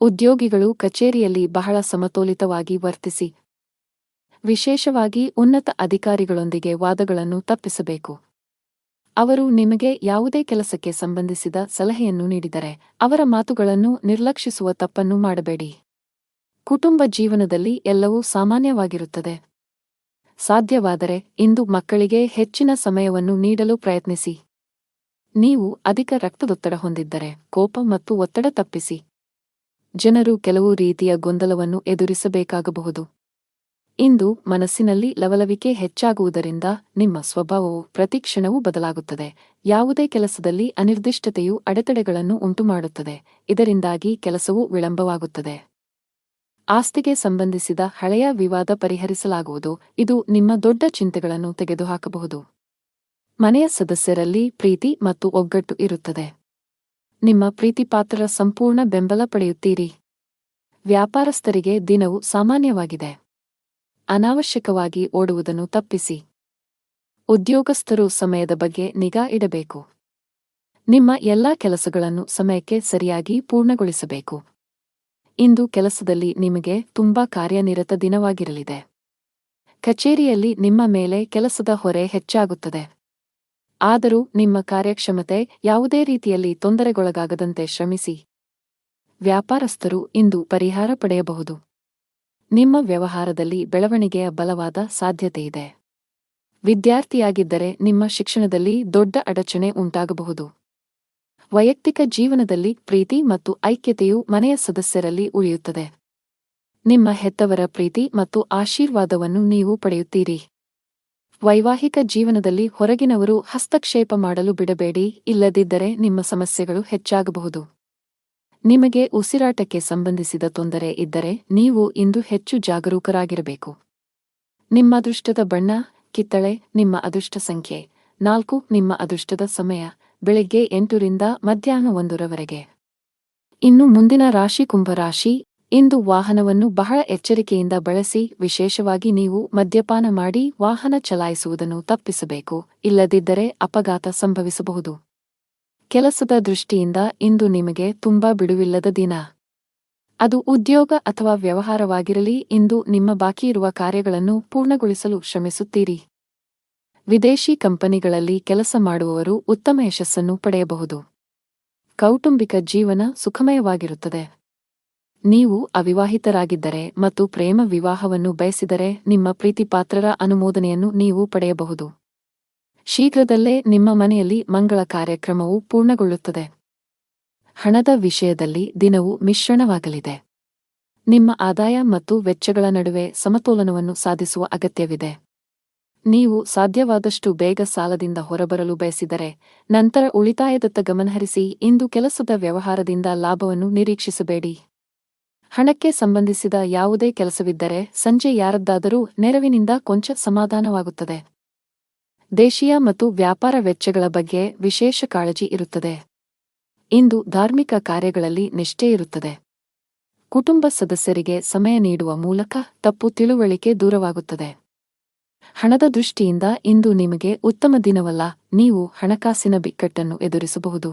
[SPEAKER 1] ಉದ್ಯೋಗಿಗಳು ಕಚೇರಿಯಲ್ಲಿ ಬಹಳ ಸಮತೋಲಿತವಾಗಿ ವರ್ತಿಸಿ. ವಿಶೇಷವಾಗಿ ಉನ್ನತ ಅಧಿಕಾರಿಗಳೊಂದಿಗೆ ವಾದಗಳನ್ನು ತಪ್ಪಿಸಬೇಕು. ಅವರು ನಿಮಗೆ ಯಾವುದೇ ಕೆಲಸಕ್ಕೆ ಸಂಬಂಧಿಸಿದ ಸಲಹೆಯನ್ನು ನೀಡಿದರೆ ಅವರ ಮಾತುಗಳನ್ನು ನಿರ್ಲಕ್ಷಿಸುವ ತಪ್ಪನ್ನು ಮಾಡಬೇಡಿ. ಕುಟುಂಬ ಜೀವನದಲ್ಲಿ ಎಲ್ಲವೂ ಸಾಮಾನ್ಯವಾಗಿರುತ್ತದೆ. ಸಾಧ್ಯವಾದರೆ ಇಂದು ಮಕ್ಕಳಿಗೆ ಹೆಚ್ಚಿನ ಸಮಯವನ್ನು ನೀಡಲು ಪ್ರಯತ್ನಿಸಿ. ನೀವು ಅಧಿಕ ರಕ್ತದೊತ್ತಡ ಹೊಂದಿದ್ದರೆ ಕೋಪ ಮತ್ತು ಒತ್ತಡ ತಪ್ಪಿಸಿ. ಜನರು ಕೆಲವು ರೀತಿಯ ಗೊಂದಲವನ್ನು ಎದುರಿಸಬೇಕಾಗಬಹುದು. ಇಂದು ಮನಸ್ಸಿನಲ್ಲಿ ಲವಲವಿಕೆ ಹೆಚ್ಚಾಗುವುದರಿಂದ ನಿಮ್ಮ ಸ್ವಭಾವವು ಪ್ರತಿಕ್ಷಣವೂ ಬದಲಾಗುತ್ತದೆ. ಯಾವುದೇ ಕೆಲಸದಲ್ಲಿ ಅನಿರ್ದಿಷ್ಟತೆಯು ಅಡೆತಡೆಗಳನ್ನು ಉಂಟುಮಾಡುತ್ತದೆ. ಇದರಿಂದಾಗಿ ಕೆಲಸವು ವಿಳಂಬವಾಗುತ್ತದೆ. ಆಸ್ತಿಗೆ ಸಂಬಂಧಿಸಿದ ಹಳೆಯ ವಿವಾದ ಪರಿಹರಿಸಲಾಗುವುದು. ಇದು ನಿಮ್ಮ ದೊಡ್ಡ ಚಿಂತೆಗಳನ್ನು ತೆಗೆದುಹಾಕಬಹುದು. ಮನೆಯ ಸದಸ್ಯರಲ್ಲಿ ಪ್ರೀತಿ ಮತ್ತು ಒಗ್ಗಟ್ಟು ಇರುತ್ತದೆ. ನಿಮ್ಮ ಪ್ರೀತಿಪಾತ್ರರ ಸಂಪೂರ್ಣ ಬೆಂಬಲ ಪಡೆಯುತ್ತೀರಿ. ವ್ಯಾಪಾರಸ್ಥರಿಗೆ ದಿನವು ಸಾಮಾನ್ಯವಾಗಿದೆ. ಅನಾವಶ್ಯಕವಾಗಿ ಓಡುವುದನ್ನು ತಪ್ಪಿಸಿ. ಉದ್ಯೋಗಸ್ಥರು ಸಮಯದ ಬಗ್ಗೆ ನಿಗಾ ಇಡಬೇಕು. ನಿಮ್ಮ ಎಲ್ಲಾ ಕೆಲಸಗಳನ್ನು ಸಮಯಕ್ಕೆ ಸರಿಯಾಗಿ ಪೂರ್ಣಗೊಳಿಸಬೇಕು. ಇಂದು ಕೆಲಸದಲ್ಲಿ ನಿಮಗೆ ತುಂಬಾ ಕಾರ್ಯನಿರತ ದಿನವಾಗಿರಲಿದೆ. ಕಚೇರಿಯಲ್ಲಿ ನಿಮ್ಮ ಮೇಲೆ ಕೆಲಸದ ಹೊರೆ ಹೆಚ್ಚಾಗುತ್ತದೆ. ಆದರೂ ನಿಮ್ಮ ಕಾರ್ಯಕ್ಷಮತೆ ಯಾವುದೇ ರೀತಿಯಲ್ಲಿ ತೊಂದರೆಗೊಳಗಾಗದಂತೆ ಶ್ರಮಿಸಿ. ವ್ಯಾಪಾರಸ್ಥರು ಇಂದು ಪರಿಹಾರ ಪಡೆಯಬಹುದು. ನಿಮ್ಮ ವ್ಯವಹಾರದಲ್ಲಿ ಬೆಳವಣಿಗೆಯ ಬಲವಾದ ಸಾಧ್ಯತೆಯಿದೆ. ವಿದ್ಯಾರ್ಥಿಯಾಗಿದ್ದರೆ ನಿಮ್ಮ ಶಿಕ್ಷಣದಲ್ಲಿ ದೊಡ್ಡ ಅಡಚಣೆ ಉಂಟಾಗಬಹುದು. ವೈಯಕ್ತಿಕ ಜೀವನದಲ್ಲಿ ಪ್ರೀತಿ ಮತ್ತು ಐಕ್ಯತೆಯು ಮನೆಯ ಸದಸ್ಯರಲ್ಲಿ ಉಳಿಯುತ್ತದೆ. ನಿಮ್ಮ ಹೆತ್ತವರ ಪ್ರೀತಿ ಮತ್ತು ಆಶೀರ್ವಾದವನ್ನು ನೀವು ಪಡೆಯುತ್ತೀರಿ. ವೈವಾಹಿಕ ಜೀವನದಲ್ಲಿ ಹೊರಗಿನವರು ಹಸ್ತಕ್ಷೇಪ ಮಾಡಲು ಬಿಡಬೇಡಿ, ಇಲ್ಲದಿದ್ದರೆ ನಿಮ್ಮ ಸಮಸ್ಯೆಗಳು ಹೆಚ್ಚಾಗಬಹುದು. ನಿಮಗೆ ಉಸಿರಾಟಕ್ಕೆ ಸಂಬಂಧಿಸಿದ ತೊಂದರೆ ಇದ್ದರೆ ನೀವು ಇಂದು ಹೆಚ್ಚು ಜಾಗರೂಕರಾಗಿರಬೇಕು. ನಿಮ್ಮ ಅದೃಷ್ಟದ ಬಣ್ಣ ಕಿತ್ತಳೆ. ನಿಮ್ಮ ಅದೃಷ್ಟ ಸಂಖ್ಯೆ 4. ನಿಮ್ಮ ಅದೃಷ್ಟದ ಸಮಯ ಬೆಳಿಗ್ಗೆ 8 ರಿಂದ ಮಧ್ಯಾಹ್ನ 1 ರವರೆಗೆ. ಇನ್ನು ಮುಂದಿನ ರಾಶಿ ಕುಂಭರಾಶಿ. ಇಂದು ವಾಹನವನ್ನು ಬಹಳ ಎಚ್ಚರಿಕೆಯಿಂದ ಬಳಸಿ, ವಿಶೇಷವಾಗಿ ನೀವು ಮದ್ಯಪಾನ ಮಾಡಿ ವಾಹನ ಚಲಾಯಿಸುವುದನ್ನು ತಪ್ಪಿಸಬೇಕು, ಇಲ್ಲದಿದ್ದರೆ ಅಪಘಾತ ಸಂಭವಿಸಬಹುದು. ಕೆಲಸದ ದೃಷ್ಟಿಯಿಂದ ಇಂದು ನಿಮಗೆ ತುಂಬಾ ಬಿಡುವಿಲ್ಲದ ದಿನ. ಅದು ಉದ್ಯೋಗ ಅಥವಾ ವ್ಯವಹಾರವಾಗಿರಲಿ, ಇಂದು ನಿಮ್ಮ ಬಾಕಿಯಿರುವ ಕಾರ್ಯಗಳನ್ನು ಪೂರ್ಣಗೊಳಿಸಲು ಶ್ರಮಿಸುತ್ತೀರಿ. ವಿದೇಶಿ ಕಂಪನಿಗಳಲ್ಲಿ ಕೆಲಸ ಮಾಡುವವರು ಉತ್ತಮ ಯಶಸ್ಸನ್ನು ಪಡೆಯಬಹುದು. ಕೌಟುಂಬಿಕ ಜೀವನ ಸುಖಮಯವಾಗಿರುತ್ತದೆ. ನೀವು ಅವಿವಾಹಿತರಾಗಿದ್ದರೆ ಮತ್ತು ಪ್ರೇಮ ವಿವಾಹವನ್ನು ಬಯಸಿದರೆ ನಿಮ್ಮ ಪ್ರೀತಿಪಾತ್ರರ ಅನುಮೋದನೆಯನ್ನು ನೀವು ಪಡೆಯಬಹುದು. ಶೀಘ್ರದಲ್ಲೇ ನಿಮ್ಮ ಮನೆಯಲ್ಲಿ ಮಂಗಳ ಕಾರ್ಯಕ್ರಮವು ಪೂರ್ಣಗೊಳ್ಳುತ್ತದೆ. ಹಣದ ವಿಷಯದಲ್ಲಿ ದಿನವು ಮಿಶ್ರಣವಾಗಲಿದೆ. ನಿಮ್ಮ ಆದಾಯ ಮತ್ತು ವೆಚ್ಚಗಳ ನಡುವೆ ಸಮತೋಲನವನ್ನು ಸಾಧಿಸುವ ಅಗತ್ಯವಿದೆ. ನೀವು ಸಾಧ್ಯವಾದಷ್ಟು ಬೇಗ ಸಾಲದಿಂದ ಹೊರಬರಲು ಬಯಸಿದರೆ, ನಂತರ ಉಳಿತಾಯದತ್ತ ಗಮನಹರಿಸಿ. ಇಂದು ಕೆಲಸದ ವ್ಯವಹಾರದಿಂದ ಲಾಭವನ್ನು ನಿರೀಕ್ಷಿಸಬೇಡಿ. ಹಣಕ್ಕೆ ಸಂಬಂಧಿಸಿದ ಯಾವುದೇ ಕೆಲಸವಿದ್ದರೆ ಸಂಜೆ ಯಾರದ್ದಾದರೂ ನೆರವಿನಿಂದ ಕೊಂಚ ಸಮಾಧಾನವಾಗುತ್ತದೆ. ದೇಶೀಯ ಮತ್ತು ವ್ಯಾಪಾರ ವೆಚ್ಚಗಳ ಬಗ್ಗೆ ವಿಶೇಷ ಕಾಳಜಿ ಇರುತ್ತದೆ. ಇಂದು ಧಾರ್ಮಿಕ ಕಾರ್ಯಗಳಲ್ಲಿ ನಿಷ್ಠೆ ಇರುತ್ತದೆ. ಕುಟುಂಬ ಸದಸ್ಯರಿಗೆ ಸಮಯ ನೀಡುವ ಮೂಲಕ ತಪ್ಪು ತಿಳುವಳಿಕೆ ದೂರವಾಗುತ್ತದೆ. ಹಣದ ದೃಷ್ಟಿಯಿಂದ ಇಂದು ನಿಮಗೆ ಉತ್ತಮ ದಿನವಲ್ಲ. ನೀವು ಹಣಕಾಸಿನ ಬಿಕ್ಕಟ್ಟನ್ನು ಎದುರಿಸಬಹುದು.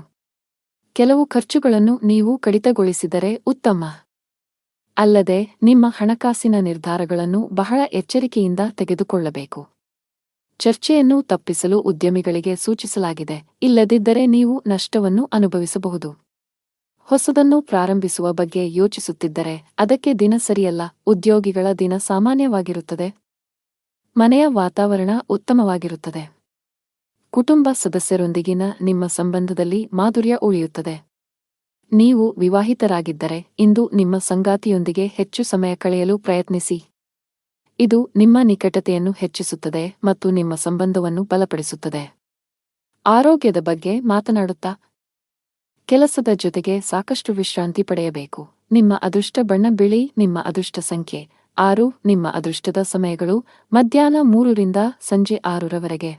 [SPEAKER 1] ಕೆಲವು ಖರ್ಚುಗಳನ್ನು ನೀವು ಕಡಿತಗೊಳಿಸಿದರೆ ಉತ್ತಮ. ಅಲ್ಲದೆ ನಿಮ್ಮ ಹಣಕಾಸಿನ ನಿರ್ಧಾರಗಳನ್ನು ಬಹಳ ಎಚ್ಚರಿಕೆಯಿಂದ ತೆಗೆದುಕೊಳ್ಳಬೇಕು. ಚರ್ಚೆಯನ್ನು ತಪ್ಪಿಸಲು ಉದ್ಯಮಿಗಳಿಗೆ ಸೂಚಿಸಲಾಗಿದೆ, ಇಲ್ಲದಿದ್ದರೆ ನೀವು ನಷ್ಟವನ್ನು ಅನುಭವಿಸಬಹುದು. ಹೊಸದನ್ನು ಪ್ರಾರಂಭಿಸುವ ಬಗ್ಗೆ ಯೋಚಿಸುತ್ತಿದ್ದರೆ ಅದಕ್ಕೆ ದಿನ ಸರಿಯಲ್ಲ. ಉದ್ಯೋಗಿಗಳ ದಿನ ಸಾಮಾನ್ಯವಾಗಿರುತ್ತದೆ. ಮನೆಯ ವಾತಾವರಣ ಉತ್ತಮವಾಗಿರುತ್ತದೆ. ಕುಟುಂಬ ಸದಸ್ಯರೊಂದಿಗಿನ ನಿಮ್ಮ ಸಂಬಂಧದಲ್ಲಿ ಮಾಧುರ್ಯ ಉಳಿಯುತ್ತದೆ. ನೀವು ವಿವಾಹಿತರಾಗಿದ್ದರೆ ಇಂದು ನಿಮ್ಮ ಸಂಗಾತಿಯೊಂದಿಗೆ ಹೆಚ್ಚು ಸಮಯ ಕಳೆಯಲು ಪ್ರಯತ್ನಿಸಿ. ಇದು ನಿಮ್ಮ ನಿಕಟತೆಯನ್ನು ಹೆಚ್ಚಿಸುತ್ತದೆ ಮತ್ತು ನಿಮ್ಮ ಸಂಬಂಧವನ್ನು ಬಲಪಡಿಸುತ್ತದೆ. ಆರೋಗ್ಯದ ಬಗ್ಗೆ ಮಾತನಾಡುತ್ತಾ, ಕೆಲಸದ ಜೊತೆಗೆ ಸಾಕಷ್ಟು ವಿಶ್ರಾಂತಿ ಪಡೆಯಬೇಕು. ನಿಮ್ಮ ಅದೃಷ್ಟ ಬಣ್ಣ ಬಿಳಿ. ನಿಮ್ಮ ಅದೃಷ್ಟ ಸಂಖ್ಯೆ 6. ನಿಮ್ಮ ಅದೃಷ್ಟದ ಸಮಯಗಳು ಮಧ್ಯಾಹ್ನ 3 ರಿಂದ ಸಂಜೆ 6 ರವರೆಗೆ.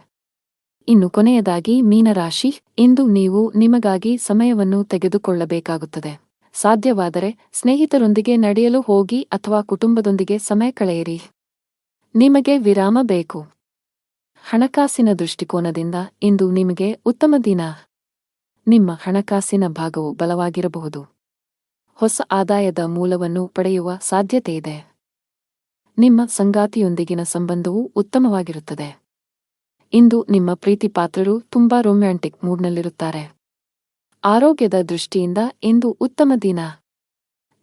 [SPEAKER 1] ಇನ್ನು ಕೊನೆಯದಾಗಿ ಮೀನರಾಶಿ. ಇಂದು ನೀವು ನಿಮಗಾಗಿ ಸಮಯವನ್ನು ತೆಗೆದುಕೊಳ್ಳಬೇಕಾಗುತ್ತದೆ. ಸಾಧ್ಯವಾದರೆ ಸ್ನೇಹಿತರೊಂದಿಗೆ ನಡೆಯಲು ಹೋಗಿ ಅಥವಾ ಕುಟುಂಬದೊಂದಿಗೆ ಸಮಯ ಕಳೆಯಿರಿ. ನಿಮಗೆ ವಿರಾಮ ಬೇಕು. ಹಣಕಾಸಿನ ದೃಷ್ಟಿಕೋನದಿಂದ ಇಂದು ನಿಮಗೆ ಉತ್ತಮ ದಿನ. ನಿಮ್ಮ ಹಣಕಾಸಿನ ಭಾಗವು ಬಲವಾಗಿರಬಹುದು. ಹೊಸ ಆದಾಯದ ಮೂಲವನ್ನು ಪಡೆಯುವ ಸಾಧ್ಯತೆಯಿದೆ. ನಿಮ್ಮ ಸಂಗಾತಿಯೊಂದಿಗಿನ ಸಂಬಂಧವು ಉತ್ತಮವಾಗಿರುತ್ತದೆ. ಇಂದು ನಿಮ್ಮ ಪ್ರೀತಿಪಾತ್ರರು ತುಂಬಾ ರೊಮ್ಯಾಂಟಿಕ್ ಮೂಡ್ನಲ್ಲಿರುತ್ತಾರೆ. ಆರೋಗ್ಯದ ದೃಷ್ಟಿಯಿಂದ ಇಂದು ಉತ್ತಮ ದಿನ.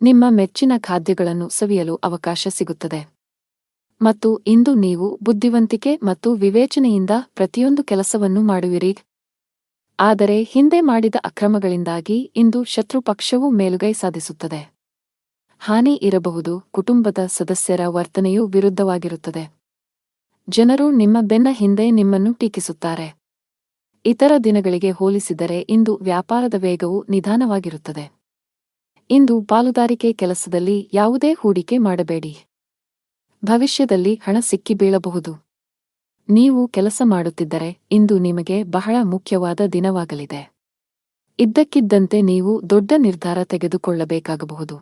[SPEAKER 1] ನಿಮ್ಮ ಮೆಚ್ಚಿನ ಖಾದ್ಯಗಳನ್ನು ಸವಿಯಲು ಅವಕಾಶ ಸಿಗುತ್ತದೆ. ಮತ್ತು ಇಂದು ನೀವು ಬುದ್ಧಿವಂತಿಕೆ ಮತ್ತು ವಿವೇಚನೆಯಿಂದ ಪ್ರತಿಯೊಂದು ಕೆಲಸವನ್ನು ಮಾಡುವಿರಿ. ಆದರೆ ಹಿಂದೆ ಮಾಡಿದ ಅಕ್ರಮಗಳಿಂದಾಗಿ ಇಂದು ಶತ್ರುಪಕ್ಷವು ಮೇಲುಗೈ ಸಾಧಿಸುತ್ತದೆ. ಹಾನಿ ಇರಬಹುದು. ಕುಟುಂಬದ ಸದಸ್ಯರ ವರ್ತನೆಯು ವಿರುದ್ಧವಾಗಿರುತ್ತದೆ. ಜನರು ನಿಮ್ಮ ಬೆನ್ನ ಹಿಂದೆ ನಿಮ್ಮನ್ನು ಟೀಕಿಸುತ್ತಾರೆ. ಇತರ ದಿನಗಳಿಗೆ ಹೋಲಿಸಿದರೆ ಇಂದು ವ್ಯಾಪಾರದ ವೇಗವು ನಿಧಾನವಾಗಿರುತ್ತದೆ. ಇಂದು ಪಾಲುದಾರಿಕೆ ಕೆಲಸದಲ್ಲಿ ಯಾವುದೇ ಹೂಡಿಕೆ ಮಾಡಬೇಡಿ. ಭವಿಷ್ಯದಲ್ಲಿ ಹಣ ಸಿಕ್ಕಿಬೀಳಬಹುದು. ನೀವು ಕೆಲಸ ಮಾಡುತ್ತಿದ್ದರೆ ಇಂದು ನಿಮಗೆ ಬಹಳ ಮುಖ್ಯವಾದ ದಿನವಾಗಲಿದೆ. ಇದ್ದಕ್ಕಿದ್ದಂತೆ ನೀವು ದೊಡ್ಡ ನಿರ್ಧಾರ ತೆಗೆದುಕೊಳ್ಳಬೇಕಾಗಬಹುದು.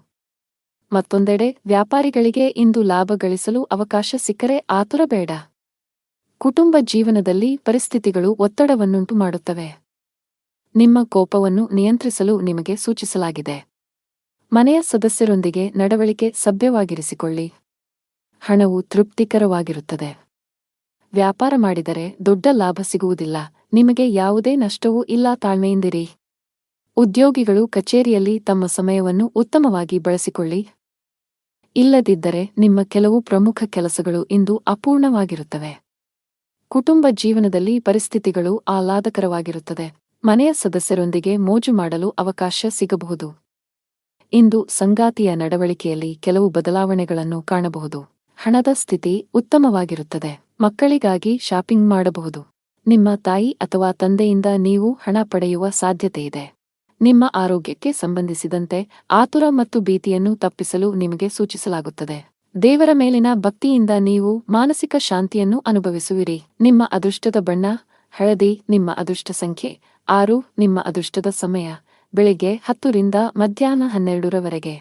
[SPEAKER 1] ಮತ್ತೊಂದೆಡೆ ವ್ಯಾಪಾರಿಗಳಿಗೆ ಇಂದು ಲಾಭ ಗಳಿಸಲು ಅವಕಾಶ ಸಿಕ್ಕರೆ ಆತುರ ಬೇಡ. ಕುಟುಂಬ ಜೀವನದಲ್ಲಿ ಪರಿಸ್ಥಿತಿಗಳು ಒತ್ತಡವನ್ನುಂಟು ಮಾಡುತ್ತವೆ. ನಿಮ್ಮ ಕೋಪವನ್ನು ನಿಯಂತ್ರಿಸಲು ನಿಮಗೆ ಸೂಚಿಸಲಾಗಿದೆ. ಮನೆಯ ಸದಸ್ಯರೊಂದಿಗೆ ನಡವಳಿಕೆ ಸಭ್ಯವಾಗಿರಿಸಿಕೊಳ್ಳಿ. ಹಣವು ತೃಪ್ತಿಕರವಾಗಿರುತ್ತದೆ. ವ್ಯಾಪಾರ ಮಾಡಿದರೆ ದೊಡ್ಡ ಲಾಭ ಸಿಗುವುದಿಲ್ಲ. ನಿಮಗೆ ಯಾವುದೇ ನಷ್ಟವೂ ಇಲ್ಲ. ತಾಳ್ಮೆಯಿಂದಿರಿ. ಉದ್ಯೋಗಿಗಳು ಕಚೇರಿಯಲ್ಲಿ ತಮ್ಮ ಸಮಯವನ್ನು ಉತ್ತಮವಾಗಿ ಬಳಸಿಕೊಳ್ಳಿ. ಇಲ್ಲದಿದ್ದರೆ ನಿಮ್ಮ ಕೆಲವು ಪ್ರಮುಖ ಕೆಲಸಗಳು ಇಂದು ಅಪೂರ್ಣವಾಗಿರುತ್ತವೆ. ಕುಟುಂಬ ಜೀವನದಲ್ಲಿ ಪರಿಸ್ಥಿತಿಗಳು ಆಹ್ಲಾದಕರವಾಗಿರುತ್ತದೆ. ಮನೆಯ ಸದಸ್ಯರೊಂದಿಗೆ ಮೋಜು ಮಾಡಲು ಅವಕಾಶ ಸಿಗಬಹುದು. ಇಂದು ಸಂಗಾತಿಯ ನಡವಳಿಕೆಯಲ್ಲಿ ಕೆಲವು ಬದಲಾವಣೆಗಳನ್ನು ಕಾಣಬಹುದು. ಹಣದ ಸ್ಥಿತಿ ಉತ್ತಮವಾಗಿರುತ್ತದೆ. ಮಕ್ಕಳಿಗಾಗಿ ಶಾಪಿಂಗ್ ಮಾಡಬಹುದು. ನಿಮ್ಮ ತಾಯಿ ಅಥವಾ ತಂದೆಯಿಂದ ನೀವು ಹಣ ಪಡೆಯುವ ಸಾಧ್ಯತೆಯಿದೆ. ನಿಮ್ಮ ಆರೋಗ್ಯಕ್ಕೆ ಸಂಬಂಧಿಸಿದಂತೆ ಆತುರ ಮತ್ತು ಭೀತಿಯನ್ನು ತಪ್ಪಿಸಲು ನಿಮಗೆ ಸೂಚಿಸಲಾಗುತ್ತದೆ. ದೇವರ ಮೇಲಿನ ಭಕ್ತಿಯಿಂದ ನೀವು ಮಾನಸಿಕ ಶಾಂತಿಯನ್ನು ಅನುಭವಿಸುವಿರಿ. ನಿಮ್ಮ ಅದೃಷ್ಟದ ಬಣ್ಣ ಹಳದಿ. ನಿಮ್ಮ ಅದೃಷ್ಟ ಸಂಖ್ಯೆ 6. ನಿಮ್ಮ ಅದೃಷ್ಟದ ಸಮಯ ಬೆಳಿಗ್ಗೆ 10 ರಿಂದ ಮಧ್ಯಾಹ್ನ 12 ರವರೆಗೆ.